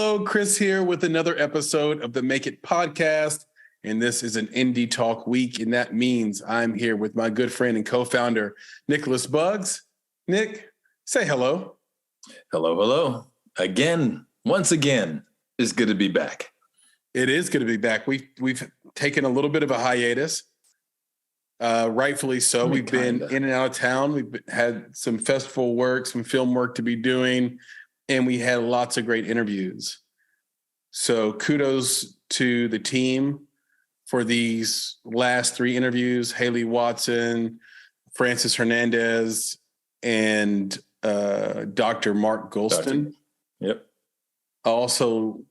Hello, Chris here with another episode of the Make It podcast. And this is an Indie Talk week. And that means I'm here with my good friend and co-founder, Nicholas Buggs. Nick, say hello. Hello, hello. Again, once again, it's good to be back. It is good to be back. We've taken a little bit of a hiatus. Rightfully so. We've been in and out of town. We've had some festival work, some film work to be doing, and we had lots of great interviews. So kudos to the team for these last three interviews: Haley Watson, Francis Hernandez, and Dr. Mark Golston. Yep. I also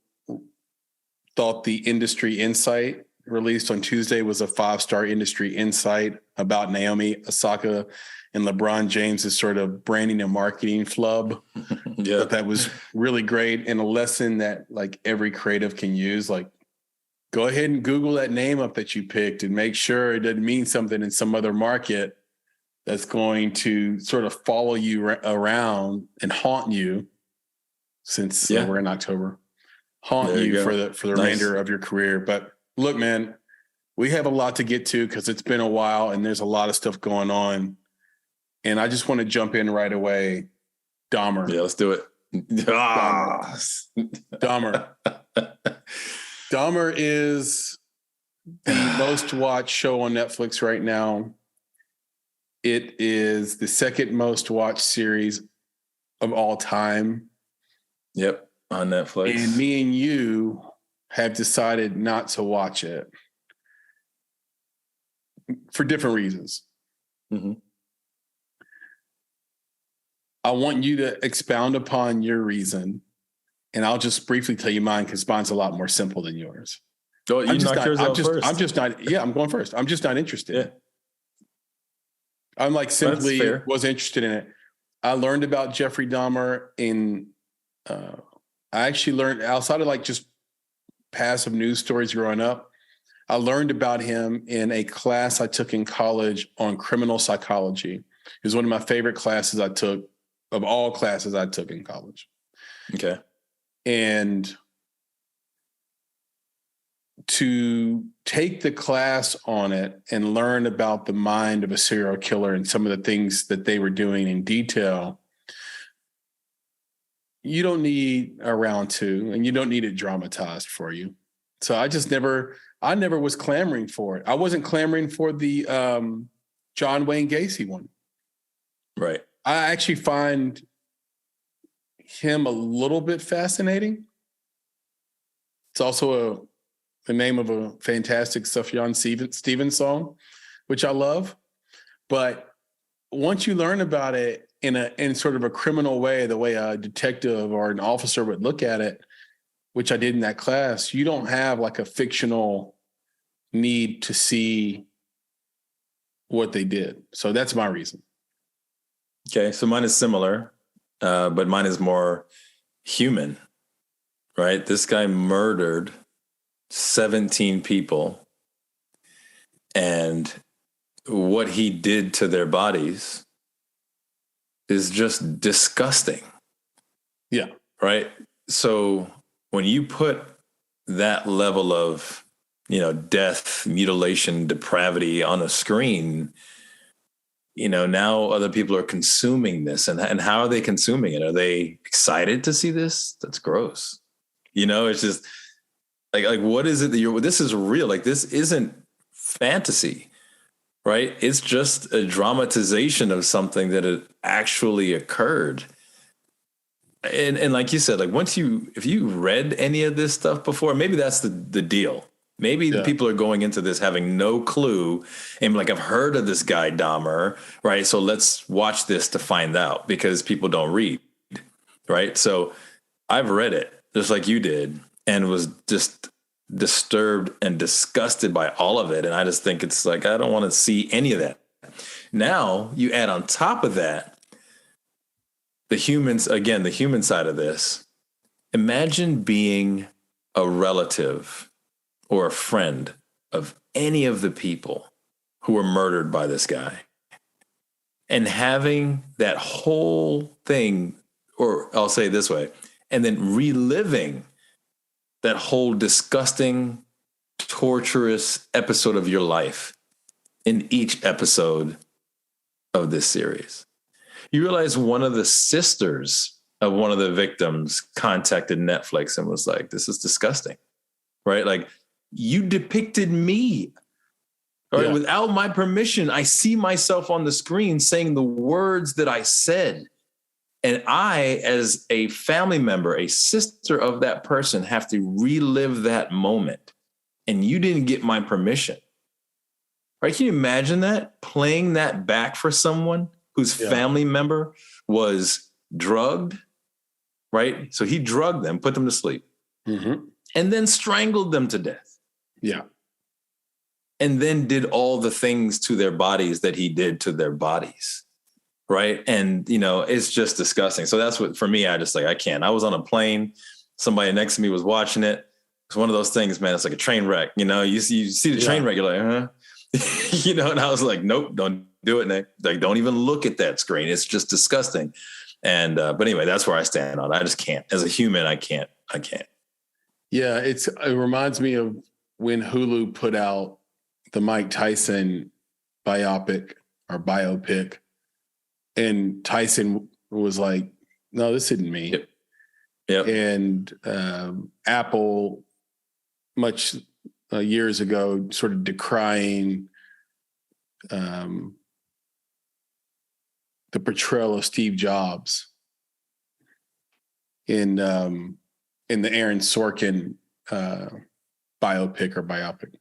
thought the Industry Insight released on Tuesday was a 5-star industry insight about Naomi Osaka and LeBron James's sort of branding and marketing flub. Yeah, but that was really great, and a lesson that like every creative can use. Like, go ahead and Google that name up that you picked and make sure it doesn't mean something in some other market that's going to sort of follow you around and haunt you. Since we're in October, haunt you for the remainder of your career. But look, man, we have a lot to get to because it's been a while and there's a lot of stuff going on. And I just want to jump in right away. Dahmer. Yeah, let's do it. Dahmer. Dahmer is the most watched show on Netflix right now. It is the second most watched series of all time. Yep, on Netflix. And me and you have decided not to watch it for different reasons. Mm-hmm. I want you to expound upon your reason, and I'll just briefly tell you mine because mine's a lot more simple than yours. Oh, you knocked yours out first. I'm just not. Yeah, I'm going first. I'm just not interested. Yeah. I'm like simply was interested in it. I learned about Jeffrey Dahmer in. I actually learned outside of like just passive news stories growing up. I learned about him in a class I took in college on criminal psychology. It was one of my favorite classes I took of all classes I took in college. Okay. And to take the class on it and learn about the mind of a serial killer and some of the things that they were doing in detail, you don't need a round two and you don't need it dramatized for you. So I never was clamoring for it. I wasn't clamoring for the John Wayne Gacy one. Right. I actually find him a little bit fascinating. It's also the name of a fantastic Sufjan Stevens song, which I love. But once you learn about it in sort of a criminal way, the way a detective or an officer would look at it, which I did in that class, you don't have like a fictional need to see what they did. So that's my reason. Okay, so mine is similar, but mine is more human, right? This guy murdered 17 people, and what he did to their bodies is just disgusting. Yeah. Right. So when you put that level of, death, mutilation, depravity on a screen, now other people are consuming this. And how are they consuming it? Are they excited to see this? That's gross. It's just like, what is it that this is real? Like, this isn't fantasy. Right? It's just a dramatization of something that had actually occurred. And like you said, like if you read any of this stuff before, maybe that's the deal. Maybe the people are going into this having no clue and like, I've heard of this guy Dahmer, right? So let's watch this to find out because people don't read, right? So I've read it just like you did and was just disturbed and disgusted by all of it. And I just think it's like, I don't want to see any of that. Now you add on top of that, the human side of this. Imagine being a relative or a friend of any of the people who were murdered by this guy and having that whole thing, or I'll say it this way, and then reliving that whole disgusting, torturous episode of your life in each episode of this series. You realize one of the sisters of one of the victims contacted Netflix and was like, this is disgusting, right? Like, you depicted me, right? Yeah. Without my permission. I see myself on the screen saying the words that I said. And I, as a family member, a sister of that person, have to relive that moment. And you didn't get my permission. Right? Can you imagine that? Playing that back for someone whose family member was drugged, right? So he drugged them, put them to sleep, and then strangled them to death. Yeah. And then did all the things to their bodies that he did to their bodies. Right. And, you know, it's just disgusting. So that's what, for me, I can't. I was on a plane. Somebody next to me was watching it. It's one of those things, man. It's like a train wreck. You know, you see the train wreck, you're like, huh? You know, and I was like, nope, don't do it, Nick. Like, don't even look at that screen. It's just disgusting. And, but anyway, that's where I stand on it. I just can't. As a human, I can't. Yeah. It reminds me of when Hulu put out the Mike Tyson biopic. And Tyson was like, no, this isn't me. Yep. And Apple, much years ago, sort of decrying the portrayal of Steve Jobs in the Aaron Sorkin biopic.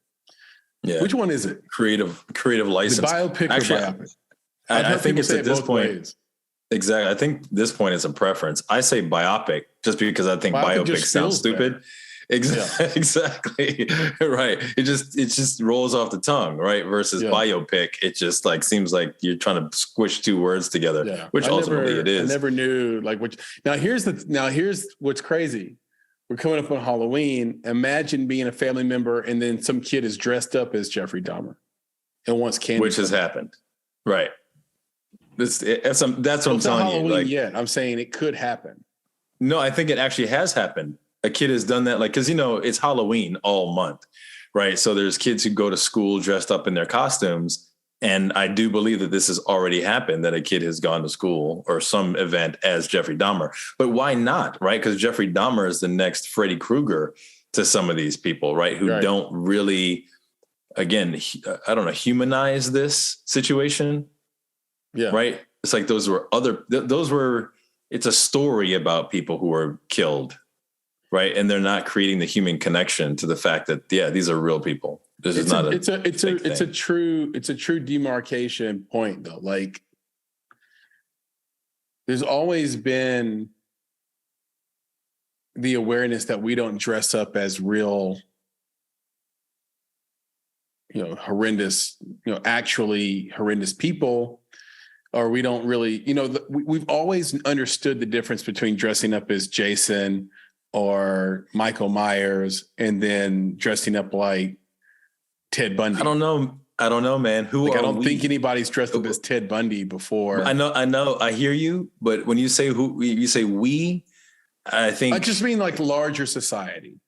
Yeah. Which one is it? Creative license. The biopic or biopic? I think it's at this point. Ways. Exactly. I think this point is a preference. I say biopic just because I think biopic sounds stupid. Exactly. Right. It just rolls off the tongue, right? Versus biopic. It just like seems like you're trying to squish two words together, which ultimately it is. I never knew like which. Now here's what's crazy. We're coming up on Halloween. Imagine being a family member and then some kid is dressed up as Jeffrey Dahmer and wants candy. Which has happened. Right. That's what I'm telling Halloween you. Like, yet. I'm saying it could happen. No, I think it actually has happened. A kid has done that, like, because, you know, it's Halloween all month, right? So there's kids who go to school dressed up in their costumes. And I do believe that this has already happened, that a kid has gone to school or some event as Jeffrey Dahmer. But why not, right? Because Jeffrey Dahmer is the next Freddy Krueger to some of these people, right? Who don't really, again, I don't know, humanize this situation. Yeah. Right. It's like it's a story about people who were killed. Right. And they're not creating the human connection to the fact that, these are real people. It's a true demarcation point, though. Like, there's always been the awareness that we don't dress up as real, horrendous, actually horrendous people. Or we don't really, we've always understood the difference between dressing up as Jason or Michael Myers and then dressing up like Ted Bundy. I don't know, man. I don't think anybody's dressed up as Ted Bundy before. I know. I hear you. But when you say we, I think I just mean like larger society.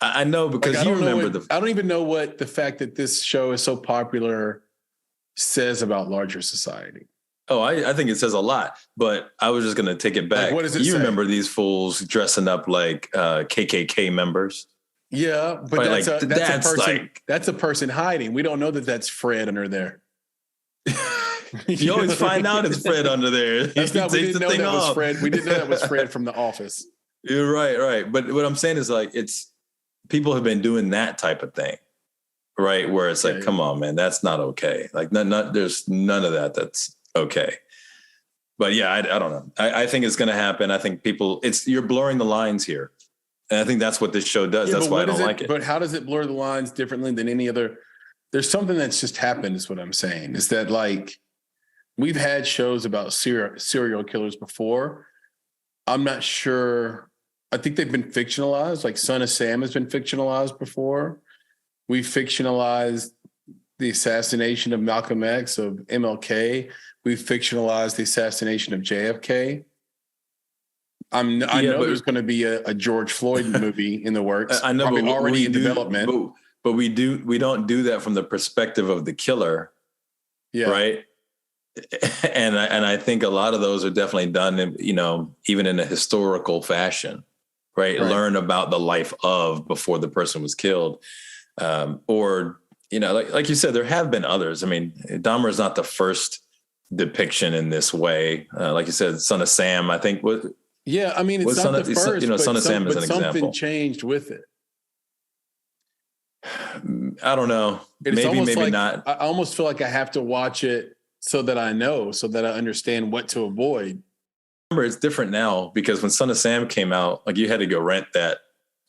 I know, because I don't even know what the fact that this show is so popular says about larger society. Oh, I think it says a lot, but I was just going to take it back. Like, what does it say? Remember these fools dressing up like KKK members? Yeah, but right? that's a person hiding. We don't know that that's Fred under there. You always find out it's Fred under there. We didn't know that was Fred. We didn't know that was Fred from The Office. You're right. But what I'm saying is, like, it's people have been doing that type of thing, right? Where it's like, come on, man, that's not okay. Like, there's none of that that's okay. But I don't know. I think it's going to happen. I think you're blurring the lines here. And I think that's what this show does. That's why I don't like it. But how does it blur the lines differently than any other? There's something that's just happened is what I'm saying. Is that, like, we've had shows about serial killers before. I'm not sure. I think they've been fictionalized. Like Son of Sam has been fictionalized before. We fictionalized the assassination of Malcolm X, of MLK. We fictionalized the assassination of JFK. I know there's going to be a George Floyd movie in the works. I know, probably but already in development. But we don't do that from the perspective of the killer, right? And I think a lot of those are definitely done in, even in a historical fashion, right? Learn about the life of before the person was killed, or like you said, there have been others. I mean, Dahmer is not the first depiction in this way. Like you said, Son of Sam, I think was. Yeah, I mean, it's not the first, Son of Sam is an example. Something changed with it. I don't know. Maybe not. I almost feel like I have to watch it so that I know, so that I understand what to avoid. Remember, it's different now because when Son of Sam came out, like you had to go rent that.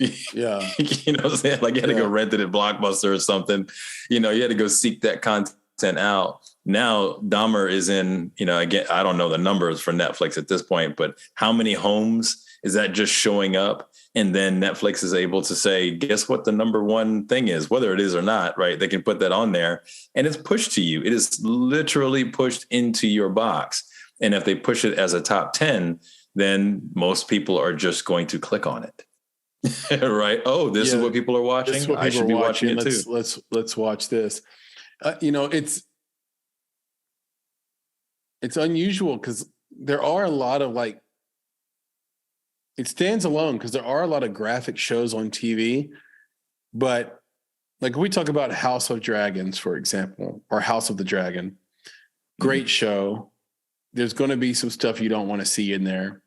Yeah. You know what I'm saying? Like you had to go rent it at Blockbuster or something. You had to go seek that content out. Now Dahmer is in, again, I don't know the numbers for Netflix at this point, but how many homes is that just showing up? And then Netflix is able to say, guess what the number one thing is, whether it is or not, right? They can put that on there and it's pushed to you. It is literally pushed into your box. And if they push it as a top 10, then most people are just going to click on it. Right? Oh, this is what people are watching. I should be watching it too. Let's watch this. It's unusual because there are a lot of it stands alone because there are a lot of graphic shows on TV, but like we talk about House of Dragons, for example, or House of the Dragon, great show. There's going to be some stuff you don't want to see in there,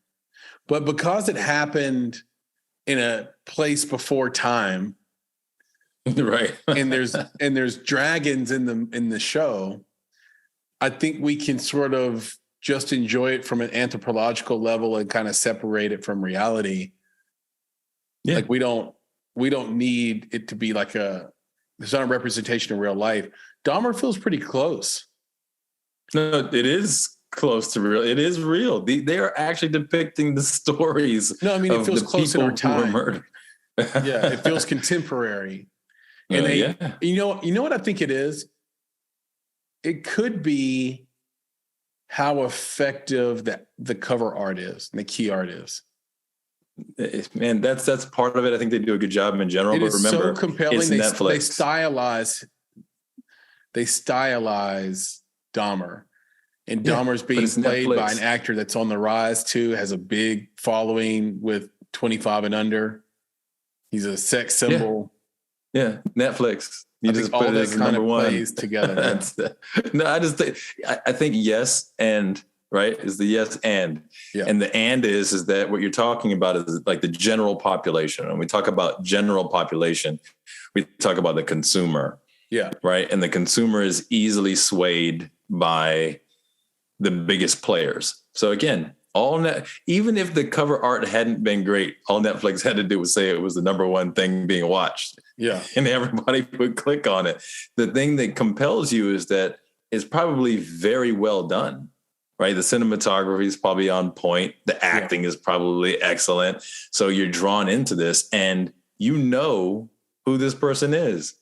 but because it happened in a place before time, right? and there's dragons in the show, I think we can sort of just enjoy it from an anthropological level and kind of separate it from reality. Yeah. Like we don't need it to be like it's not a representation of real life. Dahmer feels pretty close. No, it is close to real. It is real. They are actually depicting the stories. No, I mean, it feels close in our time. Yeah, it feels contemporary. And you know what I think it is? It could be how effective the cover art is and the key art is. Man, that's part of it. I think they do a good job in general. It is so compelling. It's Netflix. They stylize Dahmer. And Dahmer's being played by an actor that's on the rise too, has a big following with 25 and under. He's a sex symbol. Yeah, Netflix. You just put it as number one. Plays together. No, I think yes and right is the yes and. Yeah. And the and is that what you're talking about is like the general population. When we talk about general population, we talk about the consumer. Yeah. Right. And the consumer is easily swayed by the biggest players. So again, even if the cover art hadn't been great, all Netflix had to do was say it was the number one thing being watched. Yeah. And everybody would click on it. The thing that compels you is that it's probably very well done, right? The cinematography is probably on point. The acting is probably excellent. So you're drawn into this and you know who this person is.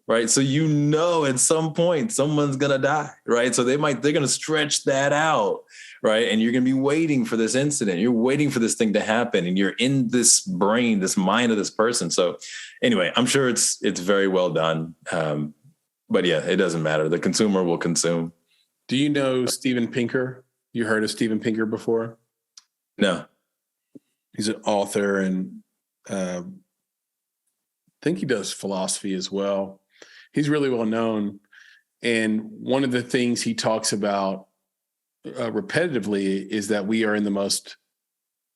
Right. So, at some point someone's going to die. Right. So they're going to stretch that out. Right. And you're going to be waiting for this incident. You're waiting for this thing to happen. And you're in this brain, this mind of this person. So anyway, I'm sure it's very well done. But yeah, it doesn't matter. The consumer will consume. Do you know Steven Pinker? You heard of Steven Pinker before? No. He's an author and I think he does philosophy as well. He's really well known. And one of the things he talks about repetitively is that we are in the most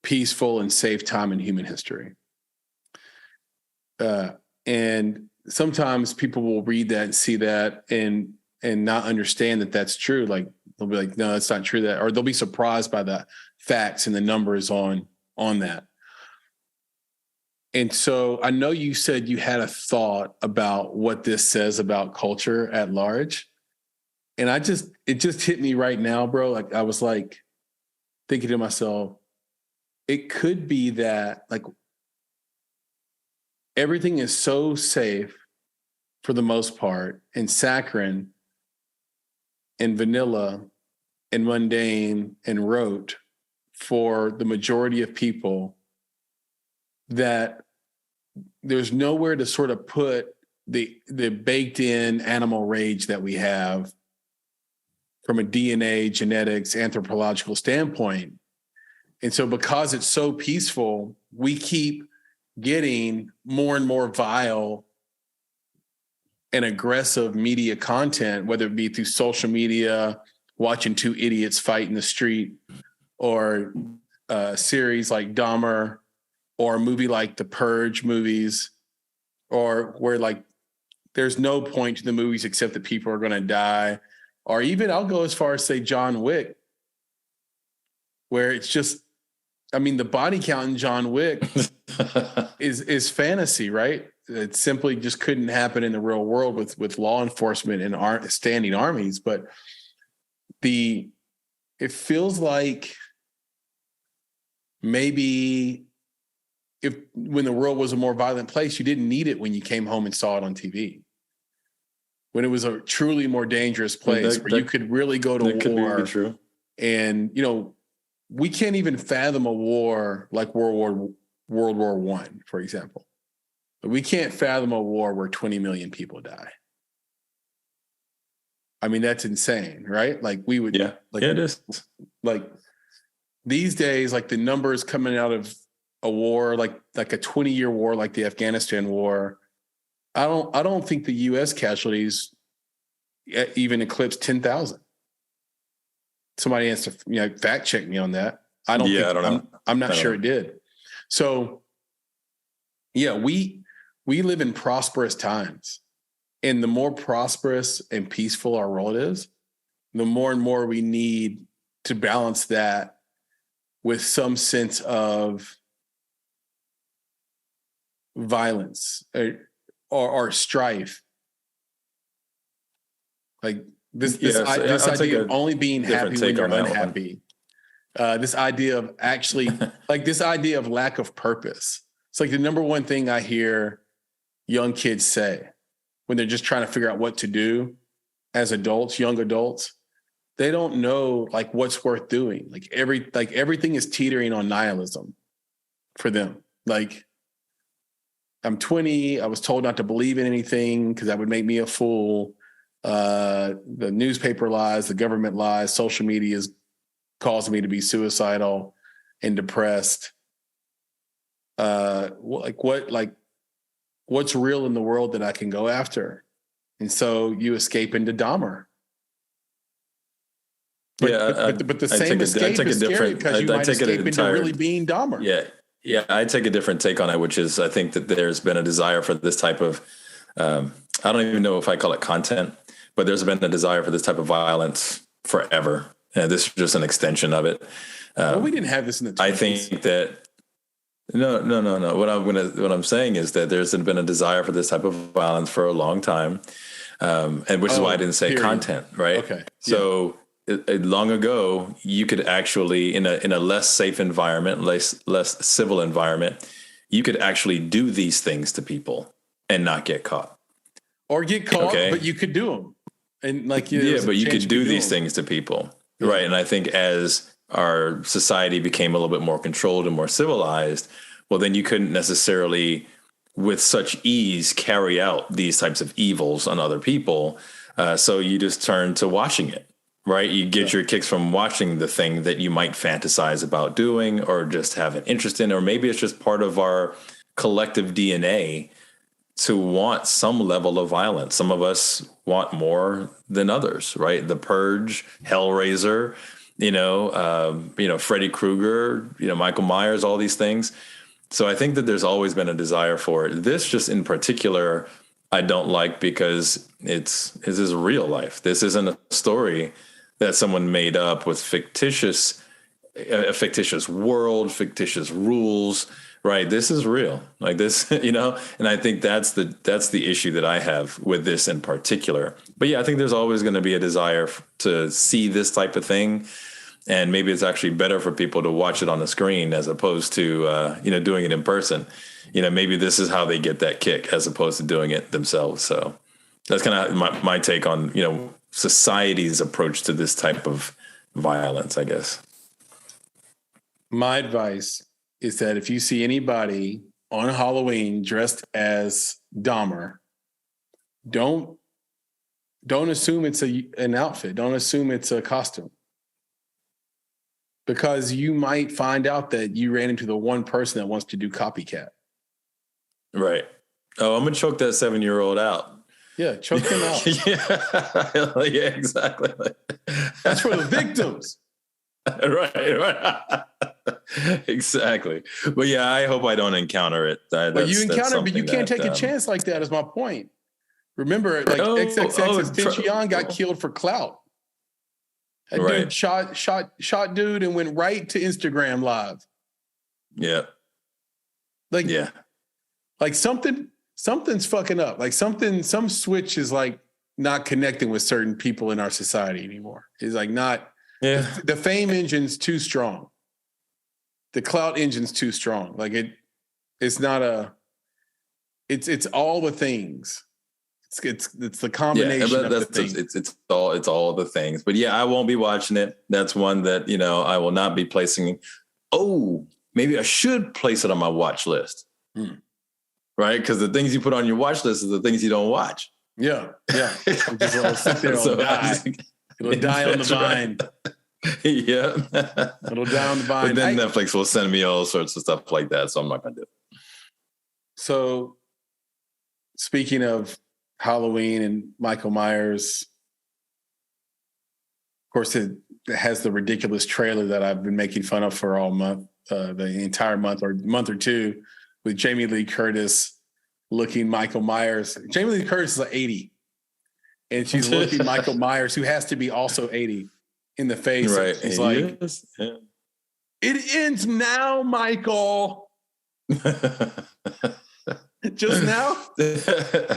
peaceful and safe time in human history. And sometimes people will read that and see that and not understand that that's true. Like they'll be like, no, that's not true. Or they'll be surprised by the facts and the numbers on that. And so I know you said you had a thought about what this says about culture at large. And it just hit me right now, bro. Like I was like thinking to myself, it could be that like everything is so safe for the most part and saccharine and vanilla and mundane and rote for the majority of people that there's nowhere to sort of put the baked in animal rage that we have from a DNA, genetics, anthropological standpoint. And so because it's so peaceful, we keep getting more and more vile and aggressive media content, whether it be through social media, watching two idiots fight in the street, or a series like Dahmer, or a movie like the Purge movies, or where like there's no point to the movies except that people are going to die, or even I'll go as far as say John Wick, where it's just, I mean, the body count in John Wick is fantasy, right? It simply just couldn't happen in the real world with law enforcement and standing armies. But it feels like maybe when the world was a more violent place, you didn't need it when you came home and saw it on TV. When it was a truly more dangerous place where you could really go to war. Could be true. And, we can't even fathom a war like World War I, for example. We can't fathom a war where 20 million people die. I mean, that's insane, right? Like we would, yeah, it is. Like these days, like the numbers coming out of a war, like a 20-year war, like the Afghanistan war, I don't think the U.S. casualties even eclipsed 10,000. Somebody has to fact check me on that. I don't know. I'm not sure it did. So yeah, we live in prosperous times, and the more prosperous and peaceful our world is, the more and more we need to balance that with some sense of violence or strife. Like this idea of only being happy when you're unhappy. This idea of actually like this idea of lack of purpose. It's like the number one thing I hear young kids say when they're just trying to figure out what to do as adults, young adults. They don't know like what's worth doing. Like everything is teetering on nihilism for them. Like I'm 20. I was told not to believe in anything because that would make me a fool. The newspaper lies, the government lies, social media is causing me to be suicidal and depressed. What's real in the world that I can go after? And so you escape into Dahmer. But the same escape is scary because you might escape into really being Dahmer. Yeah, I take a different take on it, which is I think that there's been a desire for this type of, I don't even know if I call it content, but there's been a desire for this type of violence forever. And this is just an extension of it. Well, we didn't have this in the 20s. I think that no. What I'm saying is that there's been a desire for this type of violence for a long time, and which is why I didn't say content, right? Okay. So long ago, you could actually in a less safe environment, less civil environment, you could actually do these things to people and not get caught, or get caught, but you could do them, and like but you could do these things to people. Yeah. Right. And I think as our society became a little bit more controlled and more civilized, well, then you couldn't necessarily with such ease carry out these types of evils on other people. So you just turn to watching it. Right. You get your kicks from watching the thing that you might fantasize about doing or just have an interest in, or maybe it's just part of our collective DNA to want some level of violence. Some of us want more than others, right? The Purge, Hellraiser, Freddy Krueger, Michael Myers, all these things. So I think that there's always been a desire for it. This just in particular, I don't like because this is real life. This isn't a story that someone made up with a fictitious world, fictitious rules. Right. This is real like this, and I think that's the issue that I have with this in particular. But yeah, I think there's always going to be a desire to see this type of thing. And maybe it's actually better for people to watch it on the screen as opposed to, doing it in person. Maybe this is how they get that kick as opposed to doing it themselves. So that's kind of my take on, society's approach to this type of violence, I guess. My advice is that if you see anybody on Halloween dressed as Dahmer, don't assume it's an outfit. Don't assume it's a costume. Because you might find out that you ran into the one person that wants to do copycat. Right. Oh, I'm going to choke that 7-year-old out. Yeah, choke him out. Yeah, exactly. That's for the victims. Right. Exactly. But yeah, I hope I don't encounter it. But you can't take a chance like that, is my point. Remember, like XXXTentacion got killed for clout. That dude shot dude and went right to Instagram Live. Yeah. Like something's fucking up. Like some switch is like not connecting with certain people in our society anymore. It's like not. Yeah. The fame engine's too strong. The clout engine's too strong. Like it's not a. It's all the things. It's the combination of the things. It's all the things. But yeah, I won't be watching it. That's one that I will not be placing. Oh, maybe I should place it on my watch list. Right? Because the things you put on your watch list are the things you don't watch. Yeah. It'll sit there and die. It'll die on the vine. Yeah. It'll die on the vine. But then Netflix will send me all sorts of stuff like that, so I'm not going to do it. So, speaking of Halloween and Michael Myers, of course, it has the ridiculous trailer that I've been making fun of for all month, the entire month or two, with Jamie Lee Curtis looking Michael Myers. Jamie Lee Curtis is like 80, and she's looking Michael Myers, who has to be also 80, in the face. Right. It's like, it ends now, Michael. Just now?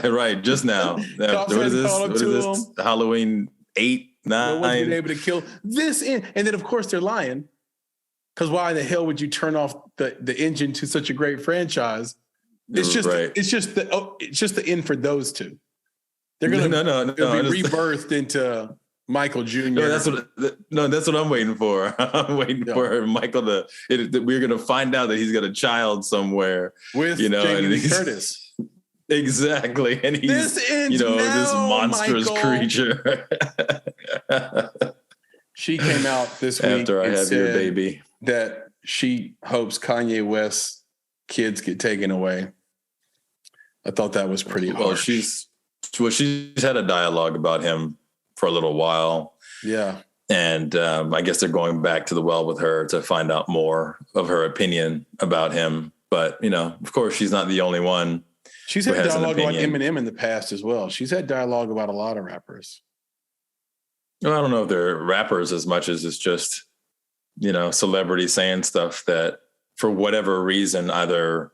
Right, just now. What is this? Halloween 8, 9? No one's been able to kill this in. And then, of course, they're lying. Because why in the hell would you turn off the engine to such a great franchise? It's just the end for those two. They're gonna be rebirthed into Michael Jr. That's what I'm waiting for. I'm waiting for Michael we're going to find out that he's got a child somewhere with Jamie Lee Curtis. Exactly. And he's this monstrous creature. She came out this week after I have your baby that she hopes Kanye West's kids get taken away. I thought that was pretty harsh. She's had a dialogue about him for a little while. Yeah. And I guess they're going back to the well with her to find out more of her opinion about him. But, of course, she's not the only one. She's had dialogue about Eminem in the past as well. She's had dialogue about a lot of rappers. Well, I don't know if they're rappers as much as it's just, celebrities saying stuff that for whatever reason either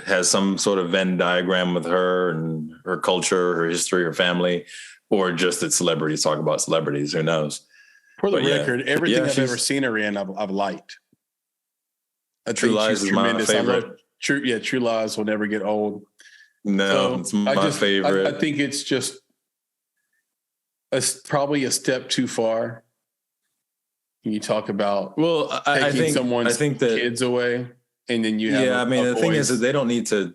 has some sort of Venn diagram with her and her culture, her history, her family, or just that celebrities talk about celebrities. Who knows? For the record, everything I've ever seen her in, I've liked. True Lies is my favorite. True Lies will never get old. No, it's my favorite. I think it's just probably a step too far. When you talk about taking someone's kids away, and then you have the thing is that they don't need to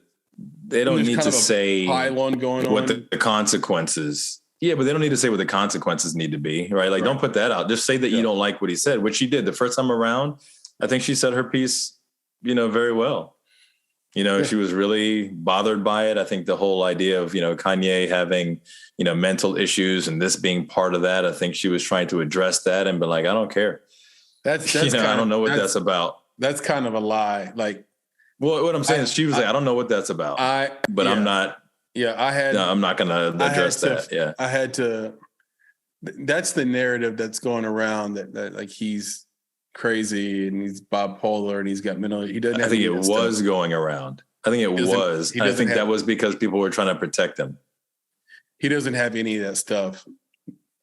say pylon going what the consequences. Yeah, but they don't need to say what the consequences need to be, right? Like, don't put that out. Just say that you don't like what he said, which she did the first time around. I think she said her piece, very well. She was really bothered by it. I think the whole idea of, Kanye having, mental issues and this being part of that, I think she was trying to address that and be like, I don't care. That's I don't know what that's about. That's kind of a lie. Like, well, what I'm saying is she was like, I don't know what that's about. I'm not. Yeah, I'm not going to address that. Yeah, I had to. That's the narrative that's going around that like he's crazy and he's bipolar and he's got mental. He doesn't. I think it was going around. I think it was. I think that was because people were trying to protect him. He doesn't have any of that stuff.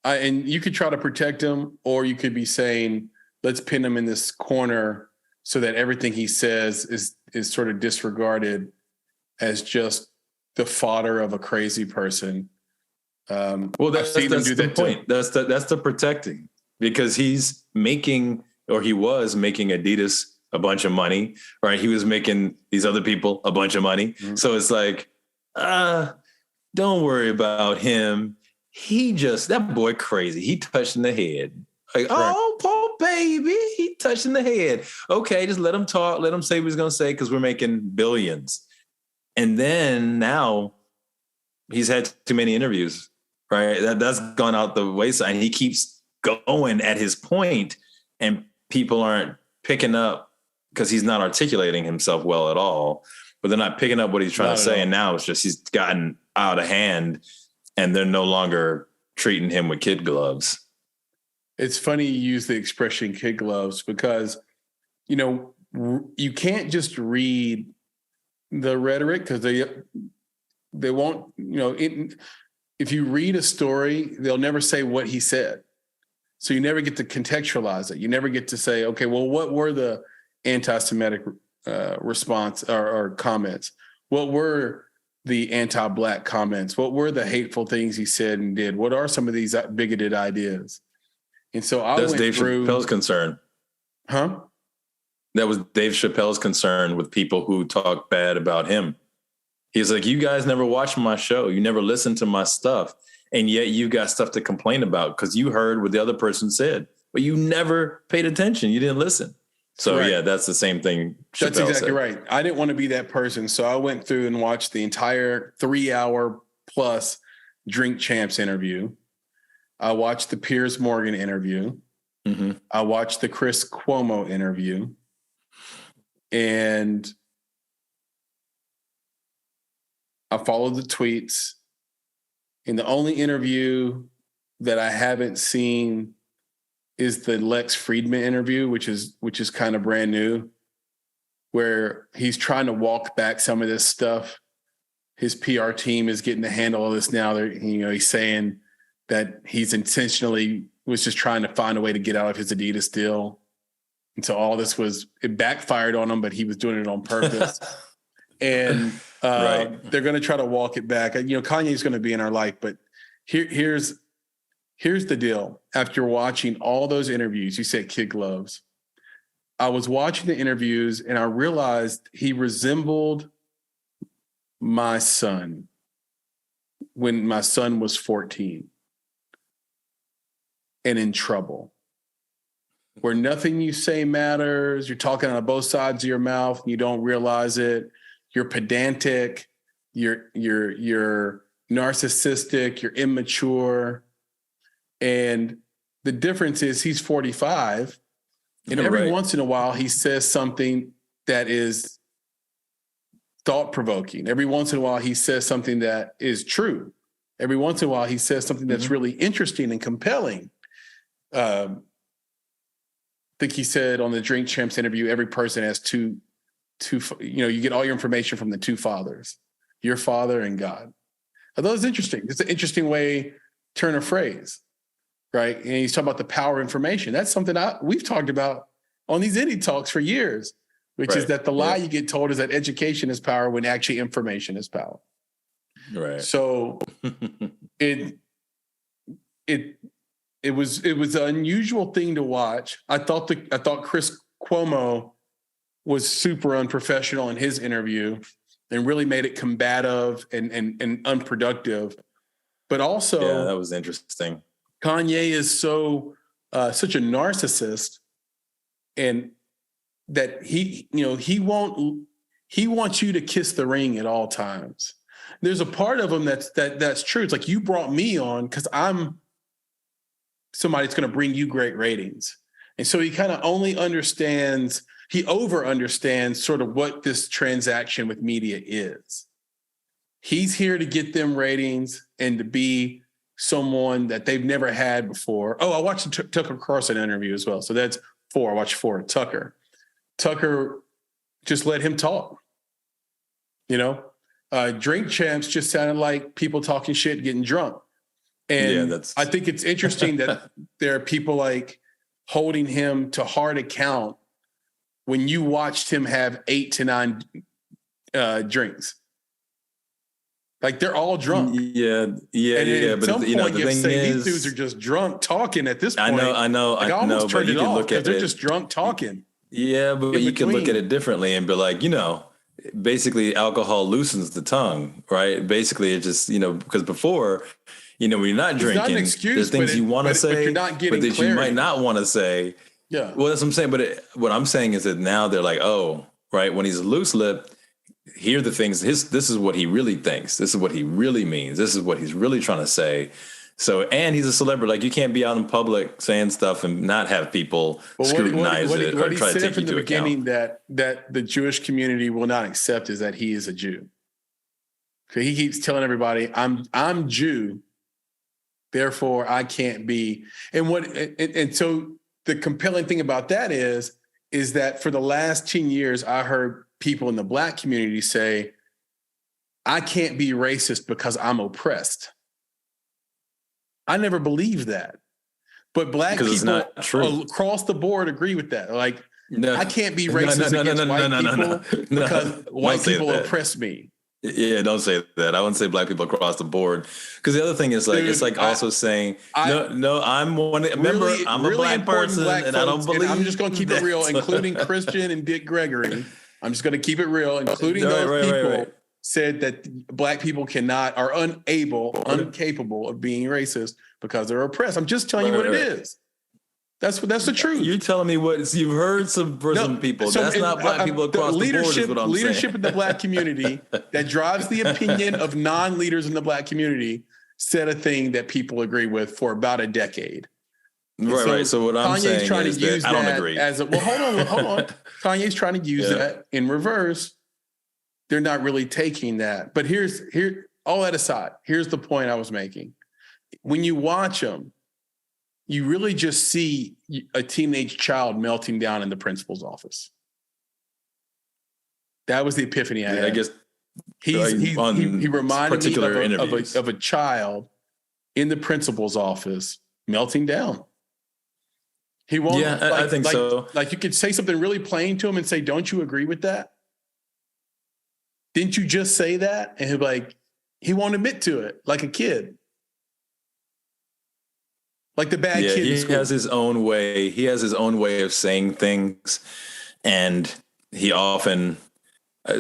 And you could try to protect him, or you could be saying, let's pin him in this corner so that everything he says is sort of disregarded as just the fodder of a crazy person. Well, that's the point. That's the protecting, because he was making Adidas a bunch of money, right? He was making these other people a bunch of money. Mm-hmm. So it's like, don't worry about him. That boy crazy. He touched in the head. Like, oh, poor baby. He touched in the head. Okay, just let him talk. Let him say what he's going to say because we're making billions. And then now he's had too many interviews, right? That's gone out the wayside. And he keeps going at his point, and people aren't picking up because he's not articulating himself well at all. But they're not picking up what he's trying to say. And now it's just he's gotten out of hand, and they're no longer treating him with kid gloves. It's funny you use the expression kid gloves because, you know, you can't just read the rhetoric because they won't, you know, if you read a story, they'll never say what he said. So you never get to contextualize it. You never get to say, okay, well, what were the anti-Semitic response or comments? What were the anti-Black comments? What were the hateful things he said and did? What are some of these bigoted ideas? And so that's Dave Chappelle's concern. Huh? That was Dave Chappelle's concern with people who talk bad about him. He's like, you guys never watch my show. You never listen to my stuff. And yet you got stuff to complain about because you heard what the other person said, but you never paid attention. You didn't listen. So yeah, that's the same thing. That's exactly right. I didn't want to be that person. So I went through and watched the entire 3-hour plus Drink Champs interview. I watched the Piers Morgan interview. Mm-hmm. I watched the Chris Cuomo interview. And I followed the tweets. And the only interview that I haven't seen is the Lex Friedman interview, which is kind of brand new, where he's trying to walk back some of this stuff. His PR team is getting the handle of this now. He's saying that he's intentionally was just trying to find a way to get out of his Adidas deal. And so all this it backfired on him, but he was doing it on purpose. And they're going to try to walk it back. Kanye's going to be in our life, but here's the deal. After watching all those interviews, you said kid gloves. I was watching the interviews and I realized he resembled my son when my son was 14 and in trouble, where nothing you say matters. You're talking out of both sides of your mouth and you don't realize it. You're pedantic. You're narcissistic. You're immature. And the difference is he's 45, and every once in a while he says something that is thought-provoking. Every once in a while he says something that is true. Every once in a while he says something that's really interesting and compelling. I think he said on the Drink Champs interview, every person has two, you get all your information from the two fathers, your father and God. I thought it was interesting. It's an interesting way to turn a phrase. Right. And he's talking about the power of information. That's something we've talked about on these indie talks for years, which is that the lie you get told is that education is power when actually information is power. Right. So it was an unusual thing to watch. I thought Chris Cuomo was super unprofessional in his interview and really made it combative and unproductive. But also, that was interesting. Kanye is such a narcissist, and that he wants you to kiss the ring at all times. There's a part of him that's true. It's like, you brought me on because I'm somebody that's going to bring you great ratings. And so he kind of over understands sort of what this transaction with media is. He's here to get them ratings and to be someone that they've never had before. Oh, I watched the Tucker Carlson interview as well. So that's 4. I watched 4. Tucker just let him talk. Drink Champs just sounded like people talking shit, getting drunk. And I think it's interesting that there are people like holding him to hard account when you watched him have 8 to 9 drinks. Like, they're all drunk. Yeah. And But some point, the thing is, these dudes are just drunk talking at this point. I know. I almost turned it off because they're it, just drunk talking. Yeah, but in you can look at between. it differently and be like, basically alcohol loosens the tongue, right? Basically, it just, because before, when you're not It's not an drinking, there's excuse, things you want to but you're say, not but getting that you might clarity. not want to say. Yeah. Well, that's what I'm saying. But what I'm saying is that now they're like, oh, right, when he's loose lipped, here are the things. This is what he really thinks. This is what he really means. This is what he's really trying to say. So, and he's a celebrity. Like, you can't be out in public saying stuff and not have people scrutinize it or he try to said take from you the to beginning account. that the Jewish community will not accept is that he is a Jew. So he keeps telling everybody, I'm Jew, therefore I can't be. And so the compelling thing about that is that for the last 10 years, I heard people in the Black community say, I can't be racist because I'm oppressed. I never believed that. But Black people across the board agree with that. Like, no, I can't be racist against white people because white people oppress me. Yeah, don't say that. I wouldn't say Black people across the board. Because the other thing is, like, it's like also saying, no, I'm one. Remember, I'm a Black person, and I don't believe. I'm just going to keep it real, including Christian and Dick Gregory. I'm just going to keep it real, including those people said that Black people are incapable of being racist because they're oppressed. I'm just telling you what it is. That's the truth. You're telling me what you've heard some people. That's not Black people across the board. Is what I'm leadership saying. in the Black community that drives the opinion of non-leaders in the Black community said a thing that people agree with for about a decade. Right. So what I'm saying trying is to use that I don't agree. Hold on. Kanye's trying to use that in reverse. They're not really taking that. But all that aside, here's the point I was making. When you watch them, you really just see a teenage child melting down in the principal's office. That was the epiphany I had. I guess he reminded me of a child in the principal's office melting down. He won't. Yeah, I think so. Like, you could say something really plain to him and say, "Don't you agree with that? Didn't you just say that?" And he'll be like, he won't admit to it, like a kid. Like the bad kid in school. He has his own way. He has his own way of saying things. And he often,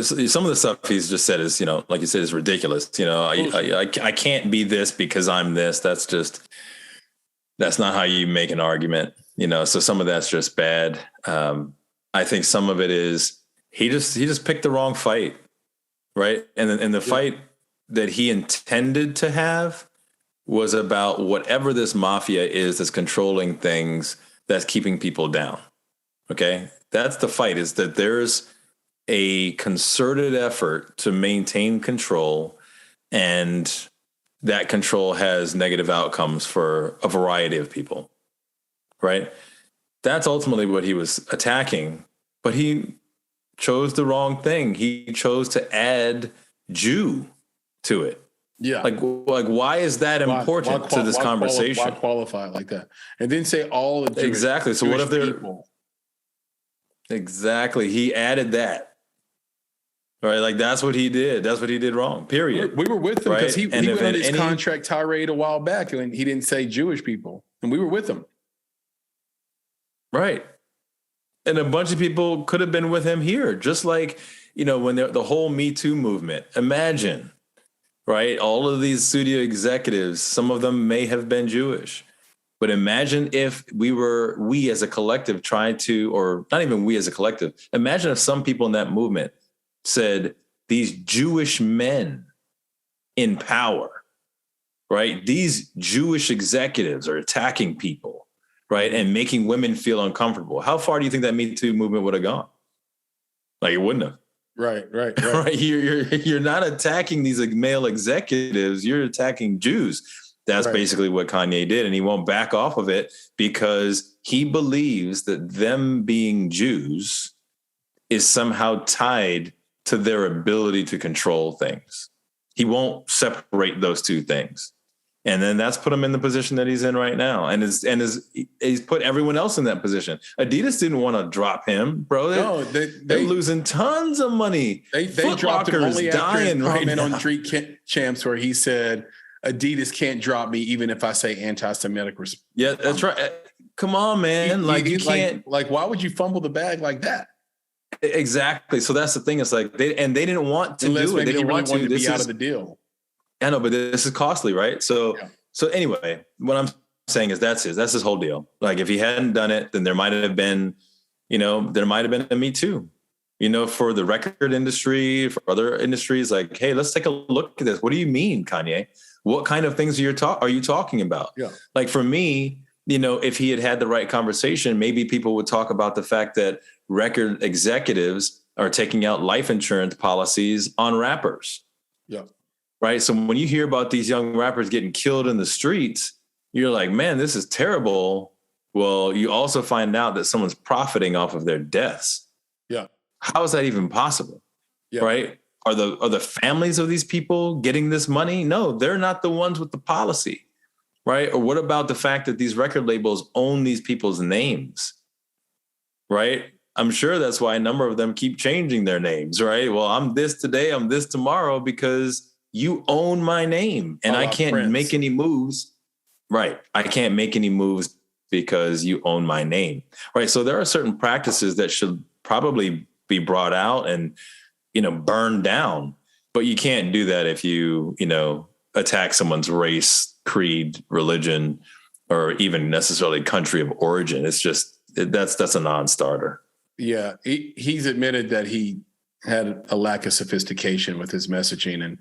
some of the stuff he's just said is, like you said, is ridiculous. I can't be this because I'm this. That's not how you make an argument. So some of that's just bad. I think some of it is he just picked the wrong fight. Right. And the fight that he intended to have was about whatever this mafia is that's controlling things, that's keeping people down. Okay. That's the fight, is that there's a concerted effort to maintain control, and that control has negative outcomes for a variety of people. Right. That's ultimately what he was attacking, but he chose the wrong thing. He chose to add Jew to it. Yeah. Like why is that important to this conversation? Why qualify it like that? And then say all the Jewish, exactly. So Jewish what if they're people. Exactly. He added that. Right. Like, that's what he did. That's what he did wrong. Period. We were with him because he went on his any contract tirade a while back, and he didn't say Jewish people, and we were with him. Right. And a bunch of people could have been with him here, just like, when the whole Me Too movement. Imagine, right? All of these studio executives, some of them may have been Jewish, but imagine if we as a collective tried to, or not even we as a collective, imagine if some people in that movement said, these Jewish men in power, right? These Jewish executives are attacking people, right? And making women feel uncomfortable. How far do you think that Me Too movement would have gone? Like, it wouldn't have. Right. Right. You're not attacking these male executives. You're attacking Jews. That's basically what Kanye did. And he won't back off of it because he believes that them being Jews is somehow tied to their ability to control things. He won't separate those two things. And then that's put him in the position that he's in right now. And he's put everyone else in that position. Adidas didn't want to drop him, bro. They're losing tons of money. They dropped him only after his comment on Street Champs where he said, Adidas can't drop me even if I say anti-Semitic. Yeah, that's right. come on, man. Like you can't. Like, why would you fumble the bag like that? Exactly. So that's the thing. It's like they didn't want to Unless do it. They maybe he didn't really want wanted to. to This be out is, of the deal. I know, but this is costly, right? So, Yeah. so anyway, what I'm saying is that's his whole deal. Like if he hadn't done it, then there might have been, there might have been a Me Too, for the record industry, for other industries. Like, hey, let's take a look at this. What do you mean, Kanye? What kind of things are you talking about? Yeah. Like for me, if he had the right conversation, maybe people would talk about the fact that record executives are taking out life insurance policies on rappers. Yeah. Right. So when you hear about these young rappers getting killed in the streets, you're like, man, this is terrible. Well, you also find out that someone's profiting off of their deaths. Yeah. How is that even possible? Yeah. Right. Are the families of these people getting this money? No, they're not the ones with the policy. Right. Or what about the fact that these record labels own these people's names? Right. I'm sure that's why a number of them keep changing their names. Right. Well, I'm this today, I'm this tomorrow, because you own my name and I can't make any moves. Right. I can't make any moves because you own my name. Right. So there are certain practices that should probably be brought out and, burned down. But you can't do that if you, attack someone's race, creed, religion, or even necessarily country of origin. It's just that's a non-starter. Yeah. He's admitted that he had a lack of sophistication with his messaging. And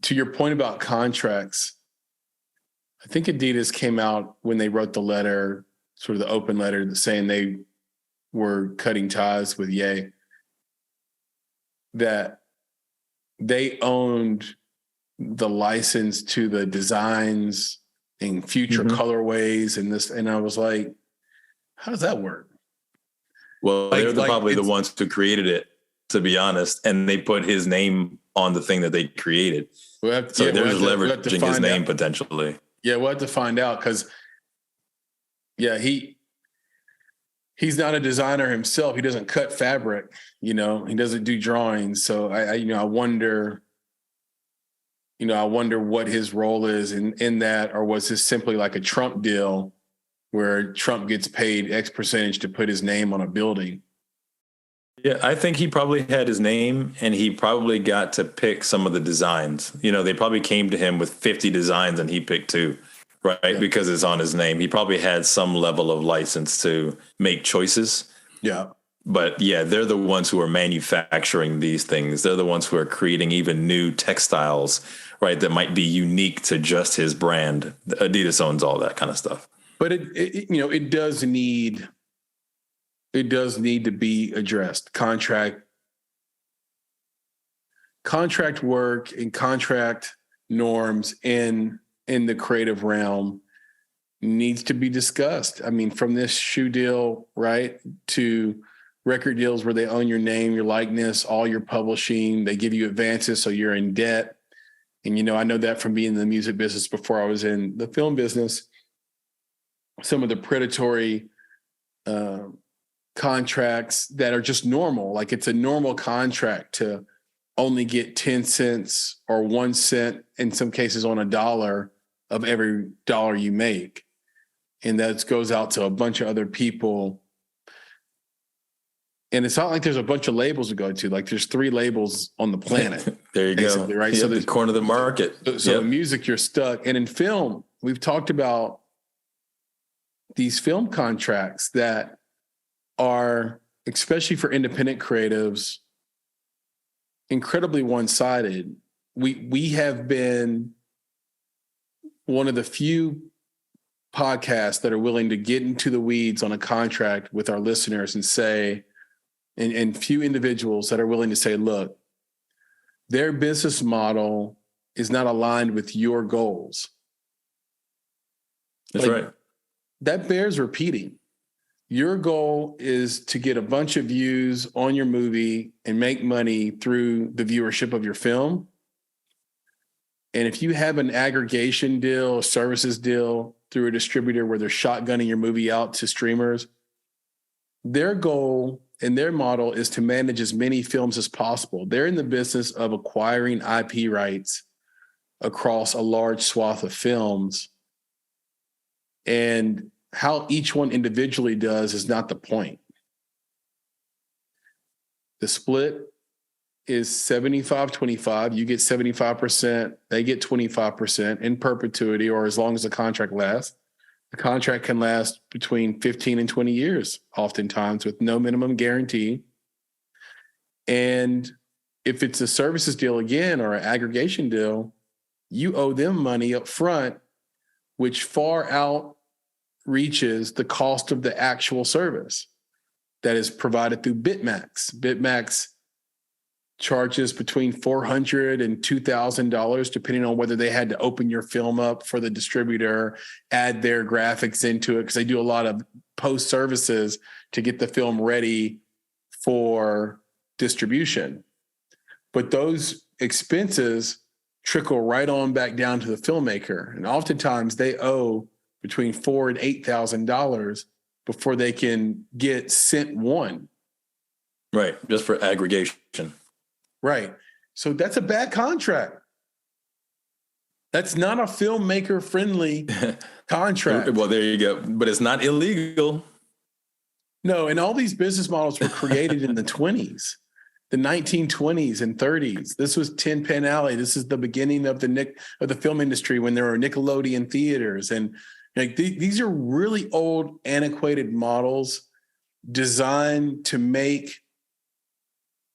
to your point about contracts, I think Adidas came out when they wrote the letter, sort of the open letter saying they were cutting ties with Ye, that they owned the license to the designs and future colorways and this. And I was like, how does that work? Well, they're probably the ones who created it, to be honest. And they put his name on the thing that they created. They're just leveraging his name potentially. Yeah, we'll have to find out because, he's not a designer himself. He doesn't cut fabric, he doesn't do drawings. So I wonder what his role is in that, or was this simply like a Trump deal where Trump gets paid X percentage to put his name on a building? Yeah, I think he probably had his name and he probably got to pick some of the designs. They probably came to him with 50 designs and he picked 2. Right. Yeah. Because it's on his name. He probably had some level of license to make choices. Yeah. But they're the ones who are manufacturing these things. They're the ones who are creating even new textiles, right, that might be unique to just his brand. Adidas owns all that kind of stuff. But it does need to be addressed. Contract work and contract norms in the creative realm needs to be discussed. I mean, from this shoe deal, right, to record deals where they own your name, your likeness, all your publishing, they give you advances so you're in debt. And, I know that from being in the music business before I was in the film business. Some of the predatory contracts that are just normal, like it's a normal contract to only get 10 cents or 1 cent, in some cases on a dollar of every dollar you make. And that goes out to a bunch of other people. And it's not like there's a bunch of labels to go to. Like there's 3 labels on the planet. There you go. Right. So the corner of the market. So in music, you're stuck. And in film, we've talked about these film contracts that are, especially for independent creatives, incredibly one-sided. We have been one of the few podcasts that are willing to get into the weeds on a contract with our listeners and say, and few individuals that are willing to say, look, their business model is not aligned with your goals. That's right. That bears repeating. Your goal is to get a bunch of views on your movie and make money through the viewership of your film. And if you have an aggregation deal, a services deal through a distributor where they're shotgunning your movie out to streamers, their goal and their model is to manage as many films as possible. They're in the business of acquiring IP rights across a large swath of films. And how each one individually does is not the point. The split is 75-25. You get 75%, they get 25% in perpetuity, or as long as the contract lasts. The contract can last between 15 and 20 years, oftentimes, with no minimum guarantee. And if it's a services deal again, or an aggregation deal, you owe them money up front, which far outreaches the cost of the actual service that is provided through Bitmax. Bitmax charges between $400 and $2,000, depending on whether they had to open your film up for the distributor, add their graphics into it, because they do a lot of post services to get the film ready for distribution. But those expenses trickle right on back down to the filmmaker. And oftentimes they owe between $4,000 and $8,000 before they can get cent one. Right. Just for aggregation. Right. So that's a bad contract. That's not a filmmaker friendly contract. Well, there you go. But it's not illegal. No. And all these business models were created in the 20s. The 1920s and 30s. This was Tin Pan Alley. This is the beginning of the film industry, when there were Nickelodeon theaters. And like these are really old, antiquated models designed to make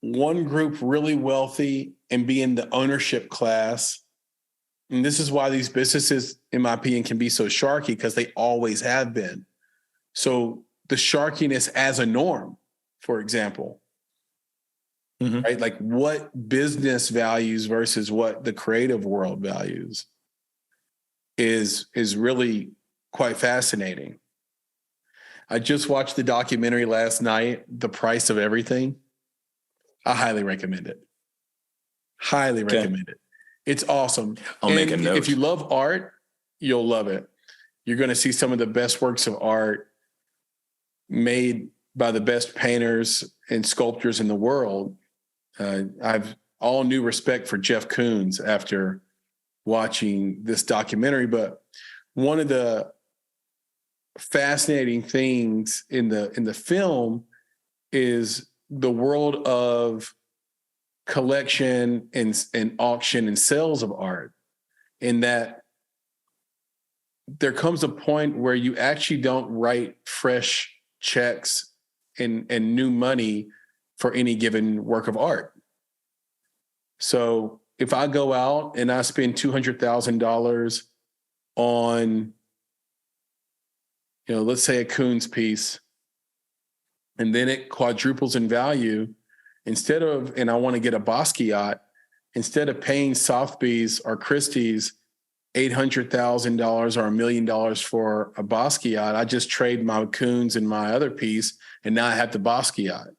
one group really wealthy and be in the ownership class. And this is why these businesses, in my opinion, can be so sharky, because they always have been. So the sharkiness as a norm, for example. Mm-hmm. Right? Like what business values versus what the creative world values is really quite fascinating. I just watched the documentary last night, The Price of Everything. I highly recommend it. Highly recommend it. It's awesome. I'll make a note. If you love art, you'll love it. You're going to see some of the best works of art made by the best painters and sculptors in the world. I've all new respect for Jeff Koons after watching this documentary, but one of the fascinating things in the film is the world of collection and auction and sales of art, in that there comes a point where you actually don't write fresh checks and new money for any given work of art. So if I go out and I spend $200,000 on, let's say a Koons piece, and then it quadruples in value, and I want to get a Basquiat, instead of paying Sotheby's or Christie's $800,000 or $1 million for a Basquiat, I just trade my Koons and my other piece, and now I have the Basquiat.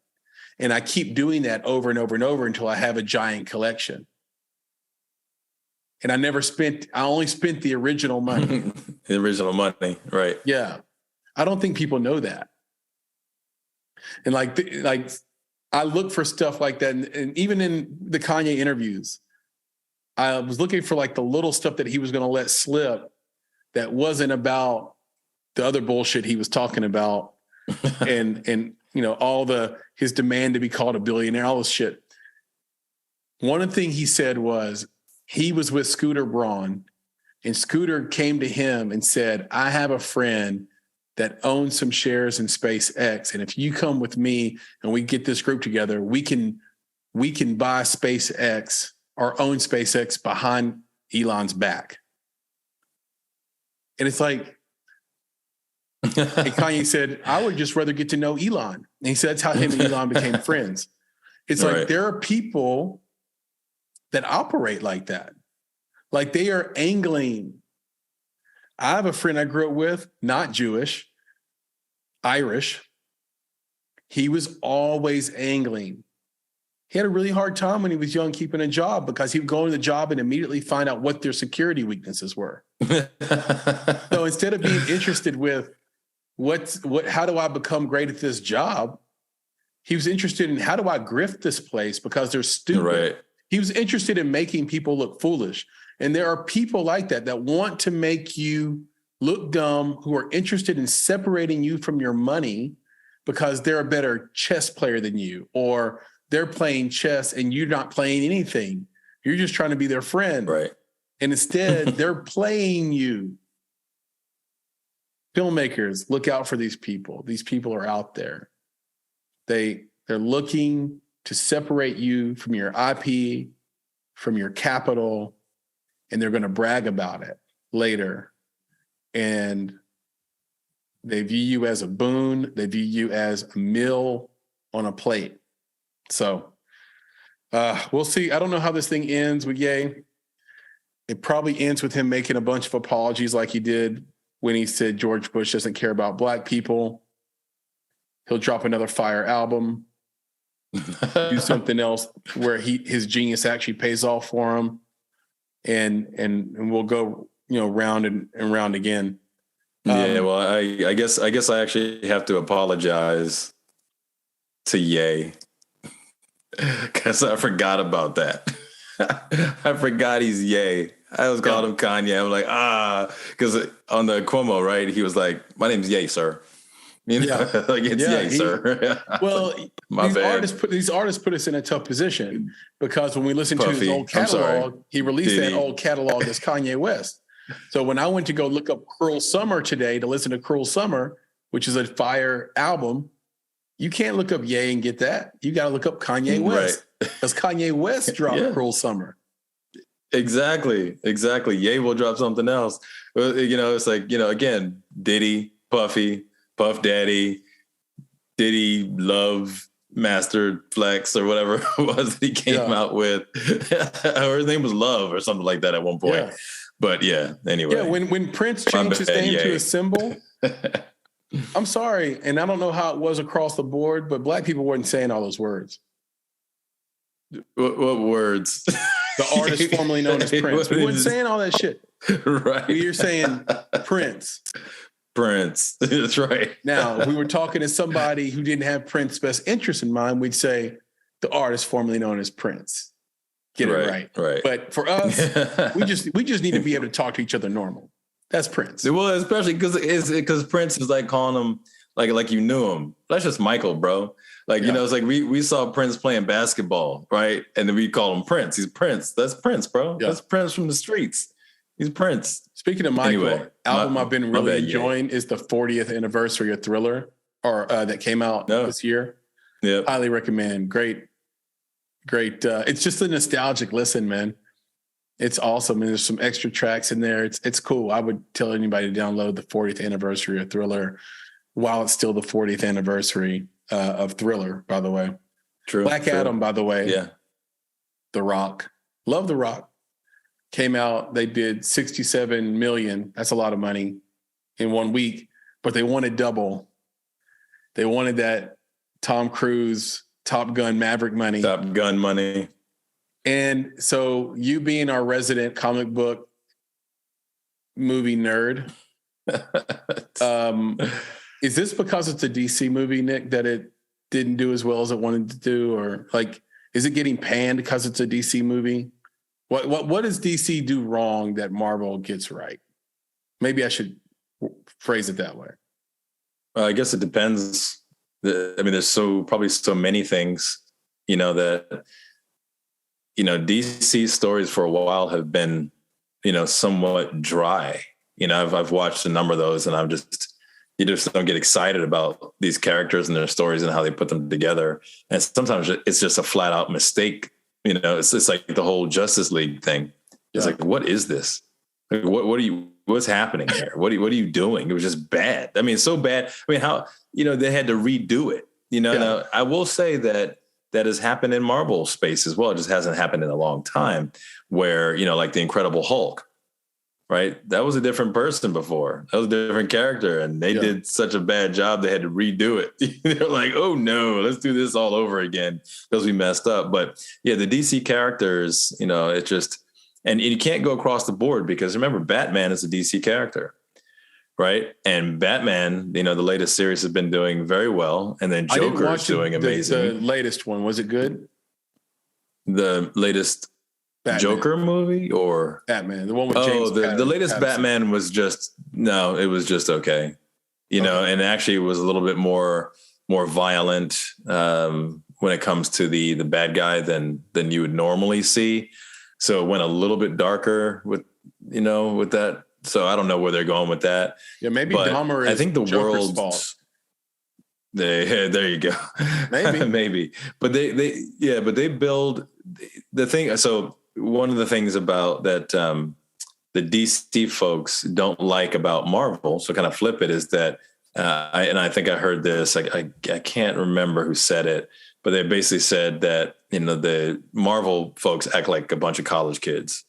And I keep doing that over and over and over until I have a giant collection. And I only spent the original money. The original money, right. Yeah. I don't think people know that. And like I look for stuff like that. And even in the Kanye interviews, I was looking for like the little stuff that he was going to let slip that wasn't about the other bullshit he was talking about. and his demand to be called a billionaire, all this shit. One thing he said was he was with Scooter Braun, and Scooter came to him and said, I have a friend that owns some shares in SpaceX, and if you come with me and we get this group together, we can buy SpaceX or own SpaceX behind Elon's back. And it's like, and Kanye said, I would just rather get to know Elon. And he said that's how him and Elon became friends. It's like there are people that operate like that. Like they are angling. I have a friend I grew up with, not Jewish, Irish. He was always angling. He had a really hard time when he was young keeping a job, because he would go into the job and immediately find out what their security weaknesses were. So instead of being interested with how do I become great at this job, he was interested in how do I grift this place because they're stupid. Right. He was interested in making people look foolish. And there are people like that want to make you look dumb, who are interested in separating you from your money because they're a better chess player than you, or they're playing chess and you're not playing anything. You're just trying to be their friend. Right. And instead, they're playing you. Filmmakers, look out for these people. These people are out there. They're looking to separate you from your IP, from your capital, and they're going to brag about it later. And they view you as a boon. They view you as a meal on a plate. So we'll see. I don't know how this thing ends with Ye. It probably ends with him making a bunch of apologies like he did when he said George Bush doesn't care about black people. He'll drop another fire album, do something else where his genius actually pays off for him. And we'll go, round and round again. Well, I guess I actually have to apologize to Ye because I forgot about that. I forgot he's Ye. I always called him Kanye. I'm like, because on the Cuomo, right? He was like, "My name's Ye, sir." Like it's Ye, sir. Well, these artists put us in a tough position because when we listen to his old catalog, he released that old catalog as Kanye West. So when I went to go look up Cruel Summer today to listen to Cruel Summer, which is a fire album, you can't look up Ye and get that. You got to look up Kanye West because Kanye West dropped Cruel Summer. Exactly. Ye will drop something else. It's like, again, Diddy, Puffy, Puff Daddy, Diddy, Love, Master Flex, or whatever it was that he came out with. Or his name was Love or something like that at one point. Yeah. But anyway. Yeah, when Prince changed his name to a symbol, I'm sorry, and I don't know how it was across the board, but black people weren't saying all those words. What words? The artist formerly known as Prince. We weren't saying all that shit. Right. You're saying Prince. Prince. That's right. Now, if we were talking to somebody who didn't have Prince's best interest in mind, we'd say the artist formerly known as Prince. Get it right. Right. But for us, we just need to be able to talk to each other normal. That's Prince. Well, especially because Prince is like calling him like you knew him. That's just Michael, bro. It's like we saw Prince playing basketball, right? And then we call him Prince. He's Prince. That's Prince, bro. Yeah. That's Prince from the streets. He's Prince. Speaking of Michael, album I've been really enjoying is the 40th anniversary of Thriller, or that came out this year. Yeah, highly recommend. Great. It's just a nostalgic listen, man. It's awesome, and there's some extra tracks in there. It's cool. I would tell anybody to download the 40th anniversary of Thriller while it's still the 40th anniversary of Thriller, by the way. True. Black Adam, by the way. Yeah. The Rock. Love The Rock. Came out, they did 67 million. That's a lot of money in 1 week, but they wanted double. They wanted that Tom Cruise, Top Gun Maverick money. Top Gun money. And so you being our resident comic book movie nerd, is this because it's a DC movie, Nick, that it didn't do as well as it wanted to do? Or is it getting panned because it's a DC movie? What does DC do wrong that Marvel gets right? Maybe I should phrase it that way. I guess it depends. There's probably so many things, that, DC stories for a while have been, somewhat dry. I've watched a number of those, and you just don't get excited about these characters and their stories and how they put them together. And sometimes it's just a flat out mistake. It's like the whole Justice League thing. It's like, what is this? What's happening here? What are you doing? It was just bad. So bad. How, they had to redo it, Now, I will say that has happened in Marvel space as well. It just hasn't happened in a long time where, like the Incredible Hulk, right? That was a different person before. That was a different character. And they did such a bad job, they had to redo it. They're like, oh no, let's do this all over again because we messed up. But the DC characters, it just, and you can't go across the board because remember, Batman is a DC character, right? And Batman, the latest series has been doing very well. And then Joker is doing amazing. The latest one, was it good? The latest Batman. Joker movie or Batman, the one with James the latest Patterson. Batman was just it was just okay. You know, and actually it was a little bit more violent when it comes to the bad guy than you would normally see. So it went a little bit darker with that. So I don't know where they're going with that. Yeah, maybe Dahmer is I think the Joker's world's fault. There you go. Maybe. Maybe. But they build the thing. So one of the things about that the DC folks don't like about Marvel, so kind of flip it, is that I think I heard this. I can't remember who said it, but they basically said that the Marvel folks act like a bunch of college kids.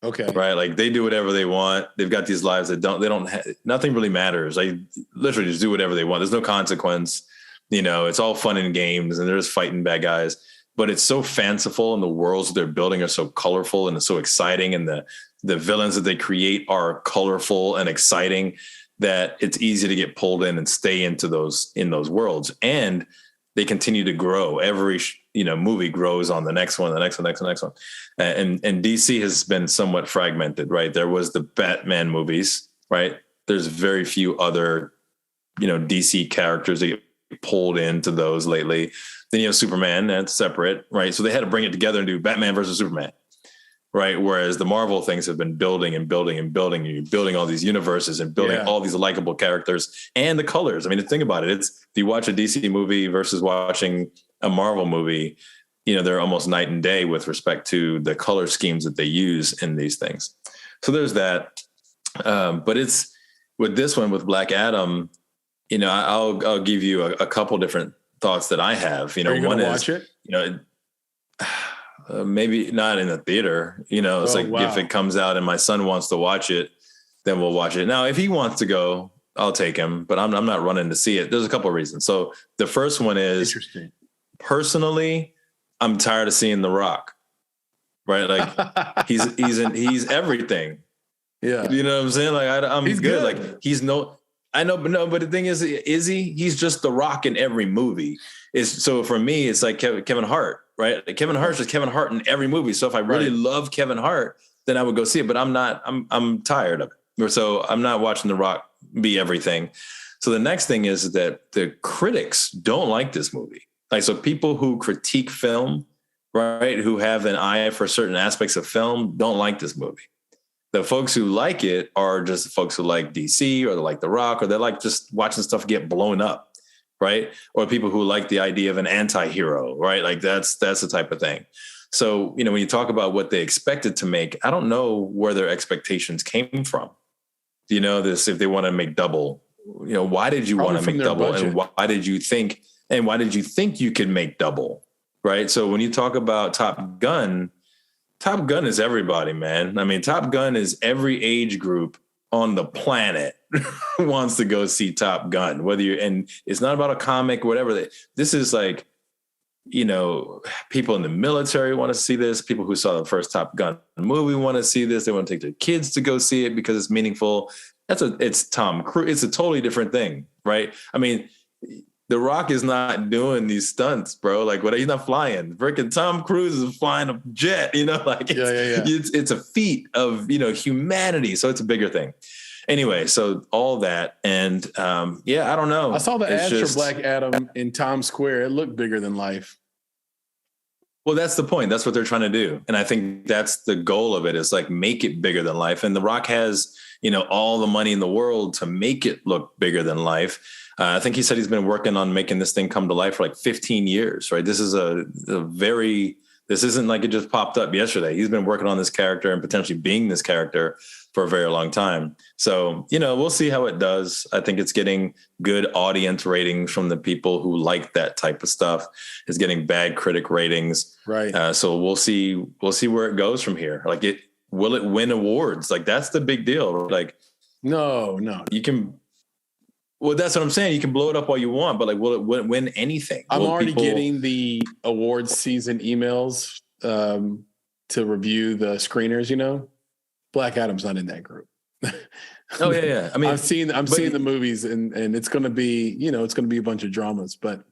Okay. Right. Like they do whatever they want. They've got these lives that nothing really matters. They literally just do whatever they want. There's no consequence. It's all fun and games and they're just fighting bad guys, but it's so fanciful and the worlds that they're building are so colorful and it's so exciting. And the villains that they create are colorful and exciting that it's easy to get pulled in and stay in those worlds. And they continue to grow. Every movie grows on the next one, the next one. And DC has been somewhat fragmented, right? There was the Batman movies, right? There's very few other, DC characters that get pulled into those lately. Then you have Superman, that's separate, right? So they had to bring it together and do Batman versus Superman, right? Whereas the Marvel things have been building and building and building, and you're building all these universes and building all these likable characters and the colors. I mean, think about it. If you watch a DC movie versus watching a Marvel movie, they're almost night and day with respect to the color schemes that they use in these things. So there's that. But it's with this one, with Black Adam, I'll give you a couple different thoughts that I have. Are you one is, watch it? Maybe not in the theater, it's if it comes out and my son wants to watch it, then we'll watch it. Now, if he wants to go, I'll take him, but I'm not running to see it. There's a couple of reasons. So the first one is, personally, I'm tired of seeing The Rock, right? Like he's everything. Yeah. You know what I'm saying? Like I'm he's good. Like I know, but the thing is he? He's just The Rock in every movie. So for me, it's like Kevin Hart. Right. Like Kevin Hart's just Kevin Hart in every movie. So if I really love Kevin Hart, then I would go see it, but I'm tired of it. So I'm not watching The Rock be everything. So the next thing is that the critics don't like this movie. Like, so people who critique film, right, who have an eye for certain aspects of film don't like this movie. The folks who like it are just the folks who like DC or they like The Rock, or they like just watching stuff get blown up. Right. Or people who like the idea of an anti-hero, right? Like that's the type of thing. So, when you talk about what they expected to make, I don't know where their expectations came from. If they want to make double, why did you want to make double? Budget. And why did you think you could make double? Right. So when you talk about Top Gun is everybody, man. I mean, Top Gun is every age group on the planet wants to go see Top Gun, and it's not about a comic, whatever. This is like, people in the military want to see this. People who saw the first Top Gun movie want to see this. They want to take their kids to go see it because it's meaningful. It's Tom Cruise. It's a totally different thing, right? I mean, The Rock is not doing these stunts, bro. Like, he's not flying. Freaking Tom Cruise is flying a jet, It's a feat of, humanity. So it's a bigger thing. Anyway, so all that. And I don't know. I saw the ads for Black Adam in Times Square. It looked bigger than life. Well, that's the point. That's what they're trying to do. And I think that's the goal of it, is like make it bigger than life. And The Rock has, all the money in the world to make it look bigger than life. I think he said he's been working on making this thing come to life for like 15 years, right? This is this isn't like it just popped up yesterday. He's been working on this character and potentially being this character for a very long time. So, we'll see how it does. I think it's getting good audience ratings from the people who like that type of stuff. It's getting bad critic ratings. Right. So we'll see where it goes from here. Like, will it win awards? Like, that's the big deal. Like, no, you can. Well, that's what I'm saying. You can blow it up all you want, but like, will it win anything? I'm already getting the awards season emails to review the screeners. Black Adam's not in that group. Oh yeah. I mean, I'm seeing the movies, and it's going to be, it's going to be a bunch of dramas, but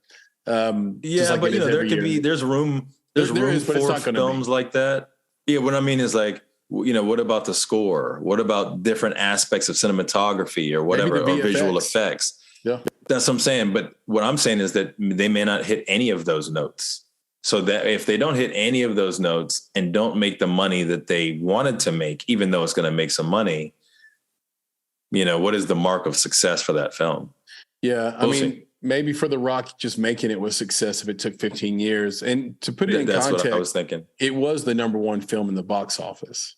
there could be, there's room for films like that. Yeah, what I mean is like, what about the score? What about different aspects of cinematography or whatever, or visual effects? Yeah. That's what I'm saying. But what I'm saying is that they may not hit any of those notes. So that if they don't hit any of those notes and don't make the money that they wanted to make, even though it's going to make some money, what is the mark of success for that film? Yeah. I mean, maybe for The Rock, just making it was success if it took 15 years. And to put it in context, that's what I was thinking. It was the number one film in the box office.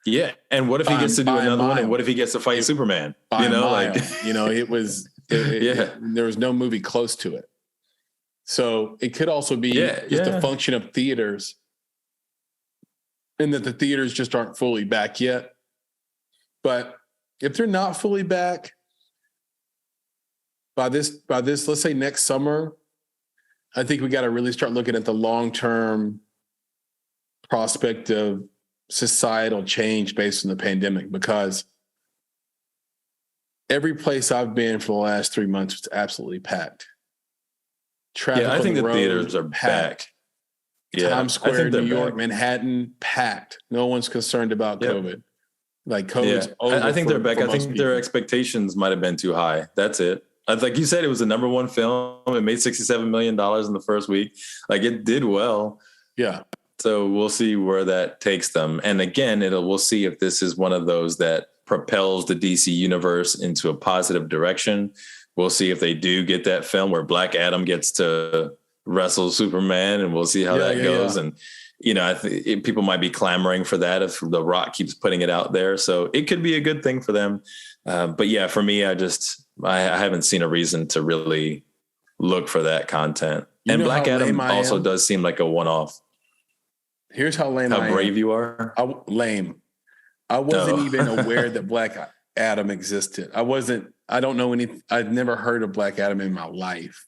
Yeah. And what if he gets to do another one? And what if he gets to fight Superman? It was, there was no movie close to it. So it could also be just a function of theaters, and that the theaters just aren't fully back yet. But if they're not fully back by this, let's say next summer, I think we got to really start looking at the long-term prospect of societal change based on the pandemic, because every place I've been for the last 3 months was absolutely packed. Traffic I think the theaters are packed. back. Yeah, Times Square, New York, Manhattan, packed. No one's concerned about COVID. Like COVID's over. I think they're back. I think their expectations might have been too high. That's it. Like you said, it was the number one film. It made $67 million in the first week. Like, it did well. Yeah. So we'll see where that takes them. And again, we'll see if this is one of those that propels the DC universe into a positive direction. We'll see if they do get that film where Black Adam gets to wrestle Superman, and we'll see how that goes. Yeah. And, I think people might be clamoring for that if The Rock keeps putting it out there. So it could be a good thing for them. But yeah, for me, I haven't seen a reason to really look for that content. And Black Adam also does seem like a one-off. Here's how lame I am. How brave you are. Lame. I wasn't even aware that Black Adam existed. I don't know I'd never heard of Black Adam in my life.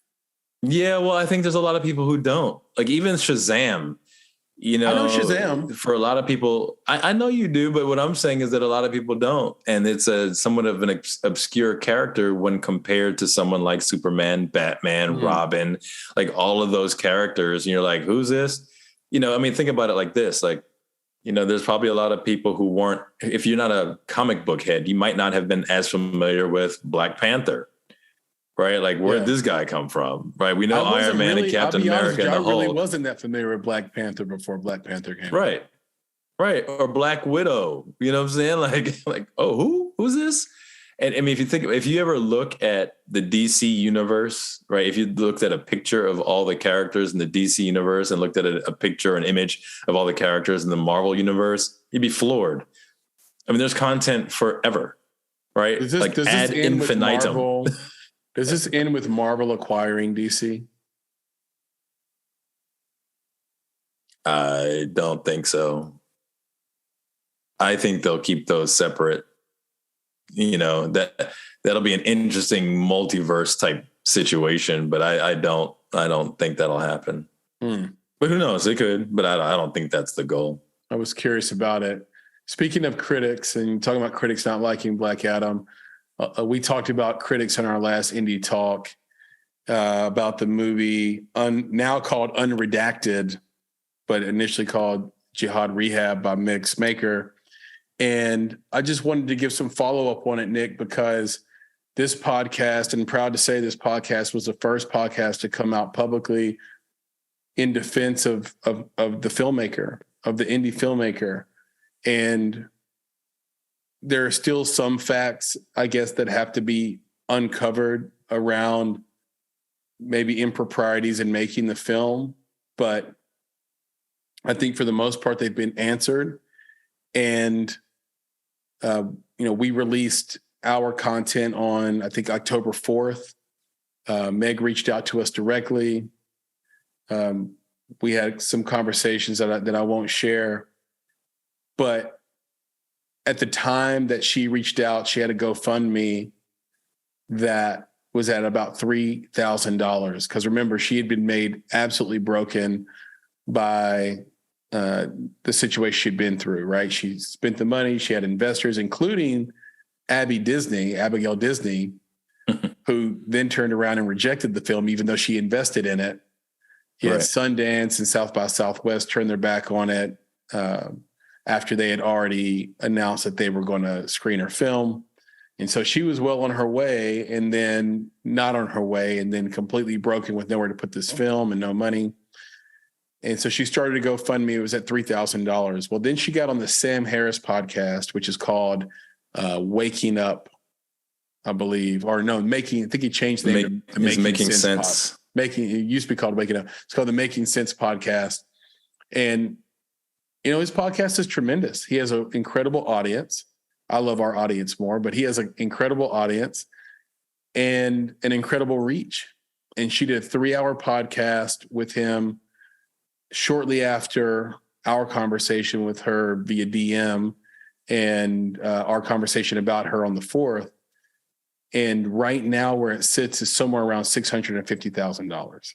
Yeah, well, I think there's a lot of people who don't. Like, even Shazam, I know Shazam. For a lot of people, I know you do, but what I'm saying is that a lot of people don't. And it's somewhat of an obscure character when compared to someone like Superman, Batman, Robin, like all of those characters. And you're like, who's this? Think about it like this. Like, there's probably a lot of people who weren't, if you're not a comic book head, you might not have been as familiar with Black Panther, right? Like, where did this guy come from, right? We know Iron Man and Captain America and the Hulk. I really wasn't that familiar with Black Panther before Black Panther came out. Right. Or Black Widow, you know what I'm saying? Like, oh, who's this? And I mean, if you ever look at the DC universe, right? If you looked at a picture of all the characters in the DC universe and looked at a picture, an image of all the characters in the Marvel universe, you'd be floored. I mean, there's content forever, right? Does this ad infinitum. Does this end with Marvel acquiring DC? I don't think so. I think they'll keep those separate. That'll be an interesting multiverse type situation, but I don't think that'll happen. But who knows? It could, but I don't think that's the goal. I was curious about it. Speaking of critics and talking about critics not liking Black Adam, we talked about critics in our last indie talk about the movie now called Unredacted, but initially called Jihad Rehab by Meg Smaker. And I just wanted to give some follow-up on it, Nick, because this podcast, and proud to say this podcast was the first podcast to come out publicly in defense of the filmmaker, of the indie filmmaker. And there are still some facts, I guess, that have to be uncovered around maybe improprieties in making the film. But I think for the most part, they've been answered. And, we released our content on, I think, October 4th. Meg reached out to us directly. We had some conversations that I won't share. But at the time that she reached out, she had a GoFundMe that was at about $3,000. Because remember, she had been made absolutely broken by the situation she'd been through, right? She spent the money. She had investors, including Abigail Disney, who then turned around and rejected the film, even though she invested in it. Sundance and South by Southwest turned their back on it. after they had already announced that they were going to screen her film. And so she was well on her way, and then not on her way, and then completely broken with nowhere to put this film and no money. And so she started to GoFundMe. It was at $3,000. Well, then she got on the Sam Harris podcast, which is called Waking Up, I believe, or no, Making. I think he changed the name to Making Sense. It used to be called Waking Up. It's called the Making Sense podcast. And, his podcast is tremendous. He has an incredible audience. I love our audience more, but he has an incredible audience and an incredible reach. And she did a 3-hour podcast with him shortly after our conversation with her via DM and our conversation about her on the 4th. And right now where it sits is somewhere around $650,000.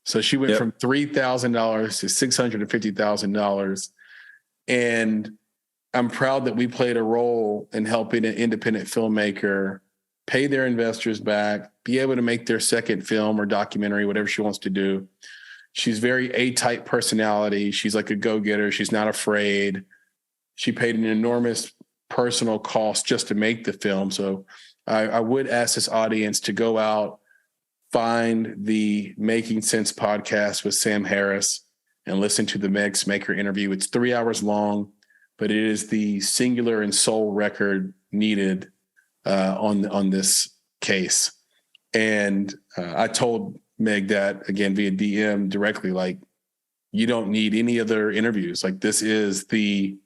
So she went from $3,000 to $650,000. And I'm proud that we played a role in helping an independent filmmaker pay their investors back, be able to make their second film or documentary, whatever she wants to do. She's very A-type personality. She's like a go-getter. She's not afraid. She paid an enormous personal cost just to make the film. So I would ask this audience to go out, find the Making Sense podcast with Sam Harris and listen to the Meg Smaker interview. It's 3 hours long, but it is the singular and sole record needed on this case. And I told Meg that, again, via DM directly, like, you don't need any other interviews. Like, this is the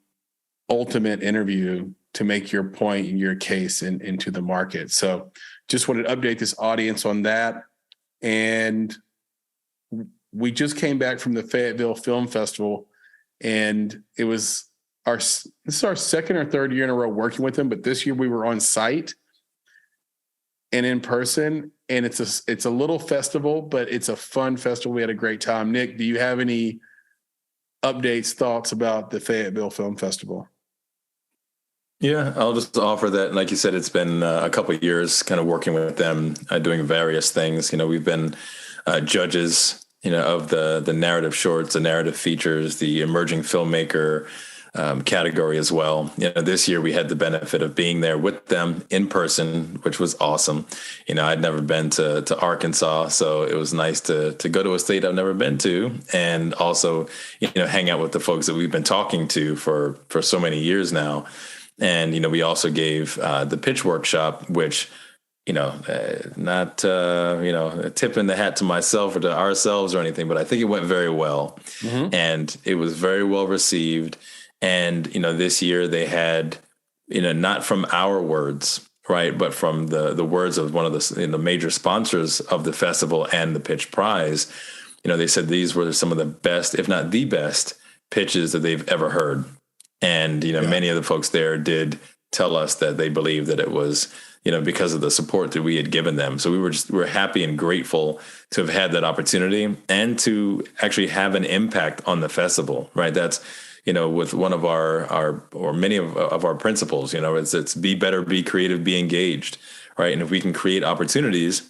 ultimate interview to make your point and your case into the market. So just wanted to update this audience on that. And we just came back from the Fayetteville Film Festival, and this is our second or third year in a row working with them. But this year we were on site and in person, and it's a little festival, but it's a fun festival. We had a great time. Nick, do you have any updates, thoughts about the Fayetteville Film Festival? Yeah, I'll just offer that. Like you said, it's been a couple of years kind of working with them, doing various things. We've been judges, of the narrative shorts, the narrative features, the emerging filmmaker category as well. This year we had the benefit of being there with them in person, which was awesome. I'd never been to Arkansas, so it was nice to go to a state I've never been to, and also, hang out with the folks that we've been talking to for so many years now. And, we also gave the pitch workshop, which, not, a tip in the hat to myself or to ourselves or anything, but I think it went very well. Mm-hmm. And it was very well received. And, this year they had, not from our words, right, but from the words of one of the major sponsors of the festival and the pitch prize, they said these were some of the best, if not the best, pitches that they've ever heard. And, many of the folks there did tell us that they believed that it was, because of the support that we had given them. So we were happy and grateful to have had that opportunity and to actually have an impact on the festival, right? That's, with one of our or many of our principles, it's be better, be creative, be engaged, right? And if we can create opportunities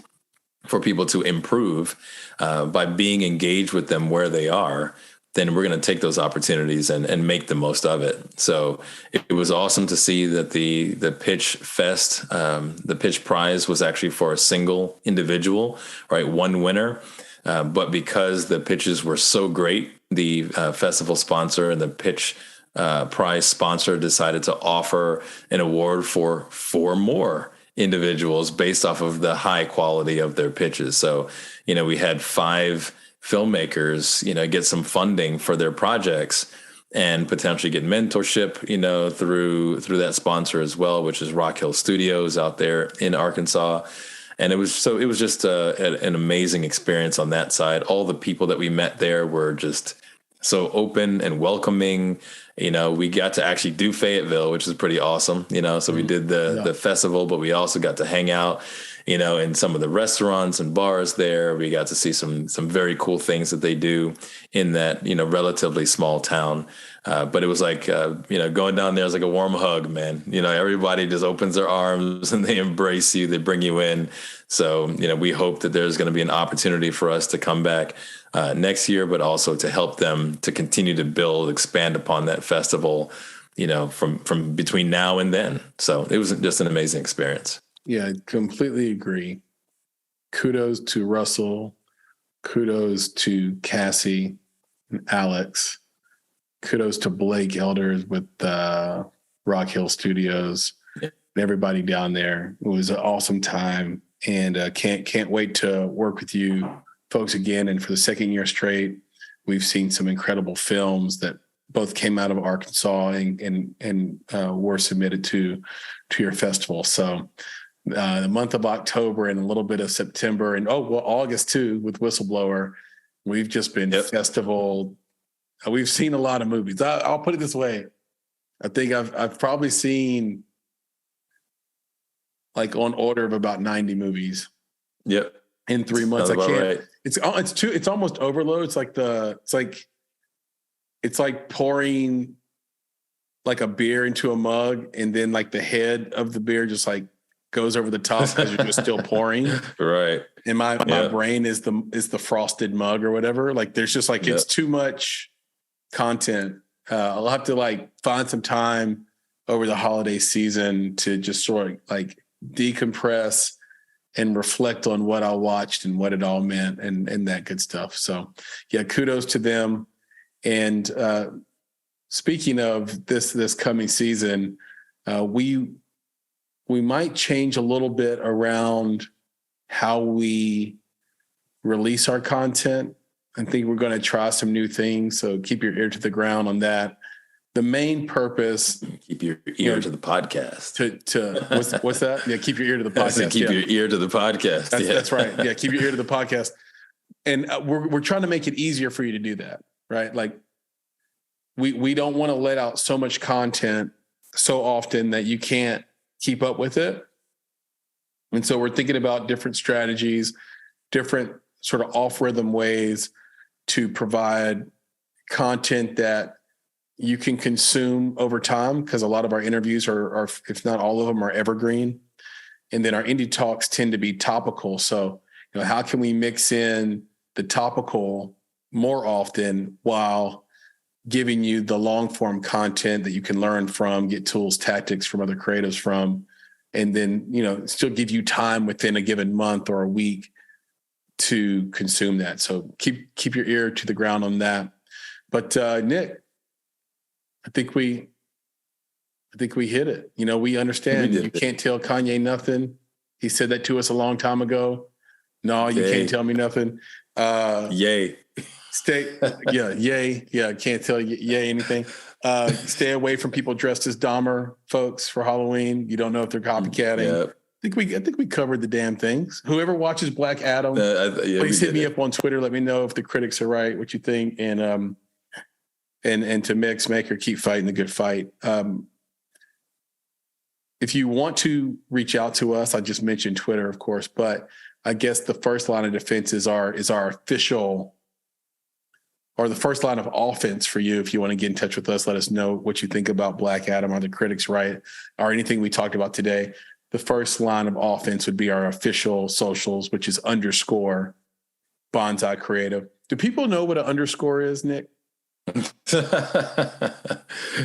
for people to improve by being engaged with them where they are, then we're going to take those opportunities and make the most of it. So it was awesome to see that the Pitch Fest, the Pitch Prize was actually for a single individual, right? One winner. But because the pitches were so great, the festival sponsor and the Pitch Prize sponsor decided to offer an award for 4 more individuals based off of the high quality of their pitches. So, we had 5 filmmakers, get some funding for their projects and potentially get mentorship, through that sponsor as well, which is Rock Hill Studios out there in Arkansas. And it was just an amazing experience on that side. All the people that we met there were just so open and welcoming. We got to actually do Fayetteville, which is pretty awesome. So we did the festival, but we also got to hang out, in some of the restaurants and bars there. We got to see some very cool things that they do in that, relatively small town. But it was like, going down there is like a warm hug, man. Everybody just opens their arms and they embrace you. They bring you in. So, we hope that there's going to be an opportunity for us to come back next year, but also to help them to continue to build, expand upon that festival, from between now and then. So it was just an amazing experience. Yeah, I completely agree. Kudos to Russell. Kudos to Cassie and Alex. Kudos to Blake Elders with Rock Hill Studios and everybody down there. It was an awesome time, and can't wait to work with you folks again. And for the second year straight, we've seen some incredible films that both came out of Arkansas and were submitted to your festival. So the month of October and a little bit of September and August too with Whistleblower, we've just been festival. We've seen a lot of movies. I'll put it this way. I think I've probably seen like on order of about 90 movies. Yep. In 3 months. I can't. Right. It's almost overload. It's like pouring like a beer into a mug and then like the head of the beer just like goes over the top because you're just still pouring. Right. And my brain is the frosted mug or whatever. Like there's just like it's too much content. I'll have to like find some time over the holiday season to just sort of like decompress and reflect on what I watched and what it all meant and that good stuff. So yeah, kudos to them. And speaking of this coming season, we might change a little bit around how we release our content. I think we're going to try some new things. So keep your ear to the ground on that. The main purpose. Keep your ear to the podcast. What's that? Yeah, keep your ear to the podcast. Keep your ear to the podcast. That's right. Yeah, keep your ear to the podcast. And we're trying to make it easier for you to do that, right? Like we don't want to let out so much content so often that you can't keep up with it. And so we're thinking about different strategies, different sort of off-rhythm ways to provide content that you can consume over time, because a lot of our interviews are, if not all of them, are evergreen. And then our indie talks tend to be topical. So, how can we mix in the topical more often while giving you the long form content that you can learn from, get tools, tactics from other creatives from, and then, still give you time within a given month or a week to consume that. So keep your ear to the ground on that. But Nick, I think we hit it. We understand you can't tell Kanye nothing. He said that to us a long time ago. No, you can't tell me nothing. Yay. Yay. Yeah, can't tell you yay anything. Stay away from people dressed as Dahmer folks for Halloween. You don't know if they're copycatting. Yep. I think we covered the damn things. Whoever watches Black Adam, please hit me up on Twitter. Let me know if the critics are right, what you think, and to Meg Smaker, keep fighting the good fight. If you want to reach out to us, I just mentioned Twitter, of course, but I guess the first line of defense is our official, or the first line of offense for you. If you want to get in touch with us, let us know what you think about Black Adam. Are the critics right? Or anything we talked about today. The first line of offense would be our official socials, which is _ Bonsai Creative. Do people know what an underscore is, Nick?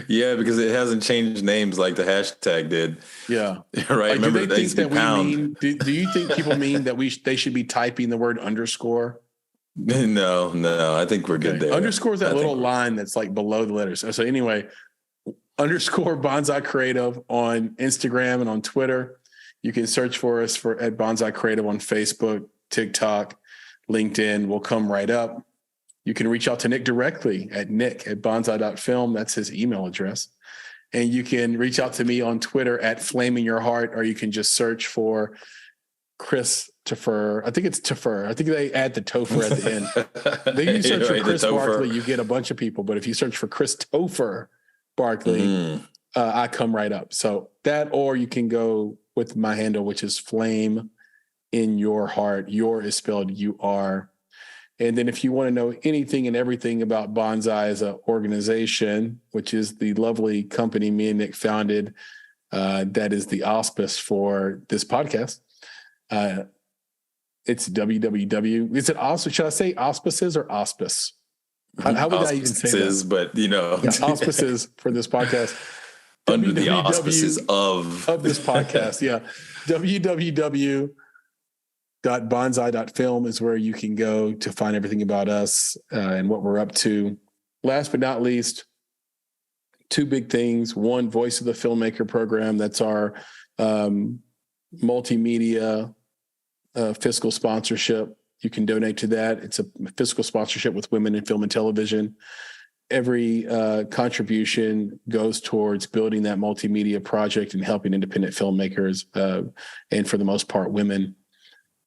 Yeah, because it hasn't changed names like the hashtag did. Yeah. Right. Like, do they think that we mean, do you think people mean that they should be typing the word underscore? No, I think we're good there. Underscore is that little line that's like below the letters. So anyway, _ Bonsai Creative on Instagram and on Twitter. You can search for us at Bonsai Creative on Facebook, TikTok, LinkedIn. We'll come right up. You can reach out to Nick directly at nick@bonsai.film. That's his email address. And you can reach out to me on Twitter at @flamingyourheart, or you can just search for Christopher. I think it's Topher. I think they add the Topher at the end. Then you search for Chris Barkley, you get a bunch of people. But if you search for Christopher Barkley, I come right up. So that, or you can go with my handle, which is Flame in Your Heart. Your is spelled UR. And then if you want to know anything and everything about Bonsai as an organization, which is the lovely company me and Nick founded, that is the auspice for this podcast. It's www. Is it auspice? Should I say auspices or auspice? How would I even say that? But auspices for this podcast. Under the auspices of this podcast. Yeah. www.bonsai.film is where you can go to find everything about us and what we're up to. Last but not least, two big things. One, Voice of the Filmmaker program. That's our multimedia fiscal sponsorship. You can donate to that. It's a fiscal sponsorship with women in film and television. Every contribution goes towards building that multimedia project and helping independent filmmakers, and for the most part, women.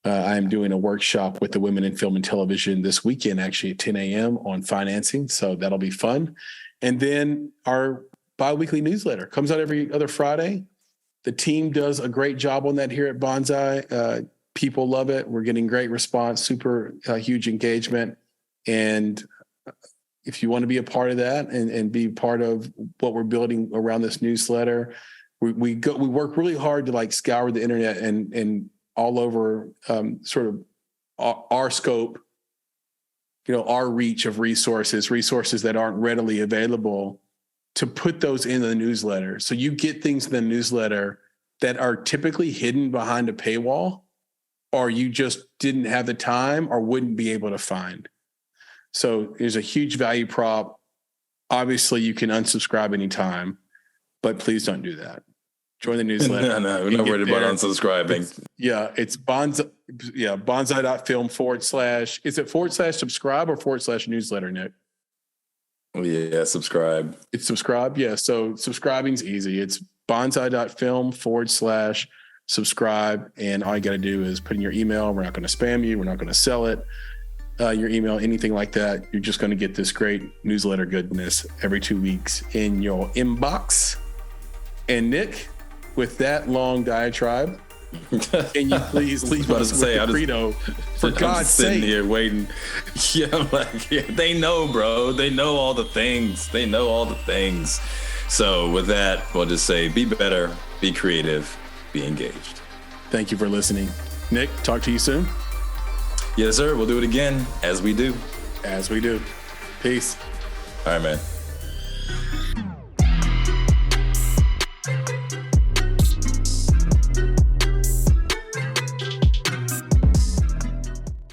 I am doing a workshop with the women in film and television this weekend, actually at 10 a.m. on financing. So that'll be fun. And then our bi-weekly newsletter comes out every other Friday. The team does a great job on that here at Bonsai. People love it. We're getting great response, super huge engagement. And if you want to be a part of that and be part of what we're building around this newsletter, we work really hard to like scour the internet and all over sort of our scope, our reach of resources that aren't readily available, to put those in the newsletter. So you get things in the newsletter that are typically hidden behind a paywall, or you just didn't have the time or wouldn't be able to find. So there's a huge value prop. Obviously, you can unsubscribe anytime, but please don't do that. Join the newsletter. No, we're not worried about unsubscribing. It's bonsai.film / is it /subscribe or /newsletter, Nick? Yeah, subscribe. It's subscribe. Yeah. So subscribing's easy. It's bonsai.film /subscribe. And all you got to do is put in your email. We're not going to spam you. We're not going to sell it. Your email, anything like that. You're just going to get this great newsletter goodness every 2 weeks in your inbox. And Nick, with that long diatribe, can you please leave us with the credo? For God's sake. I'm sitting here waiting. Yeah, I'm like, they know, bro. They know all the things. So with that, we'll just say, be better, be creative, be engaged. Thank you for listening. Nick, talk to you soon. Yes, sir. We'll do it again, as we do. Peace. All right, man.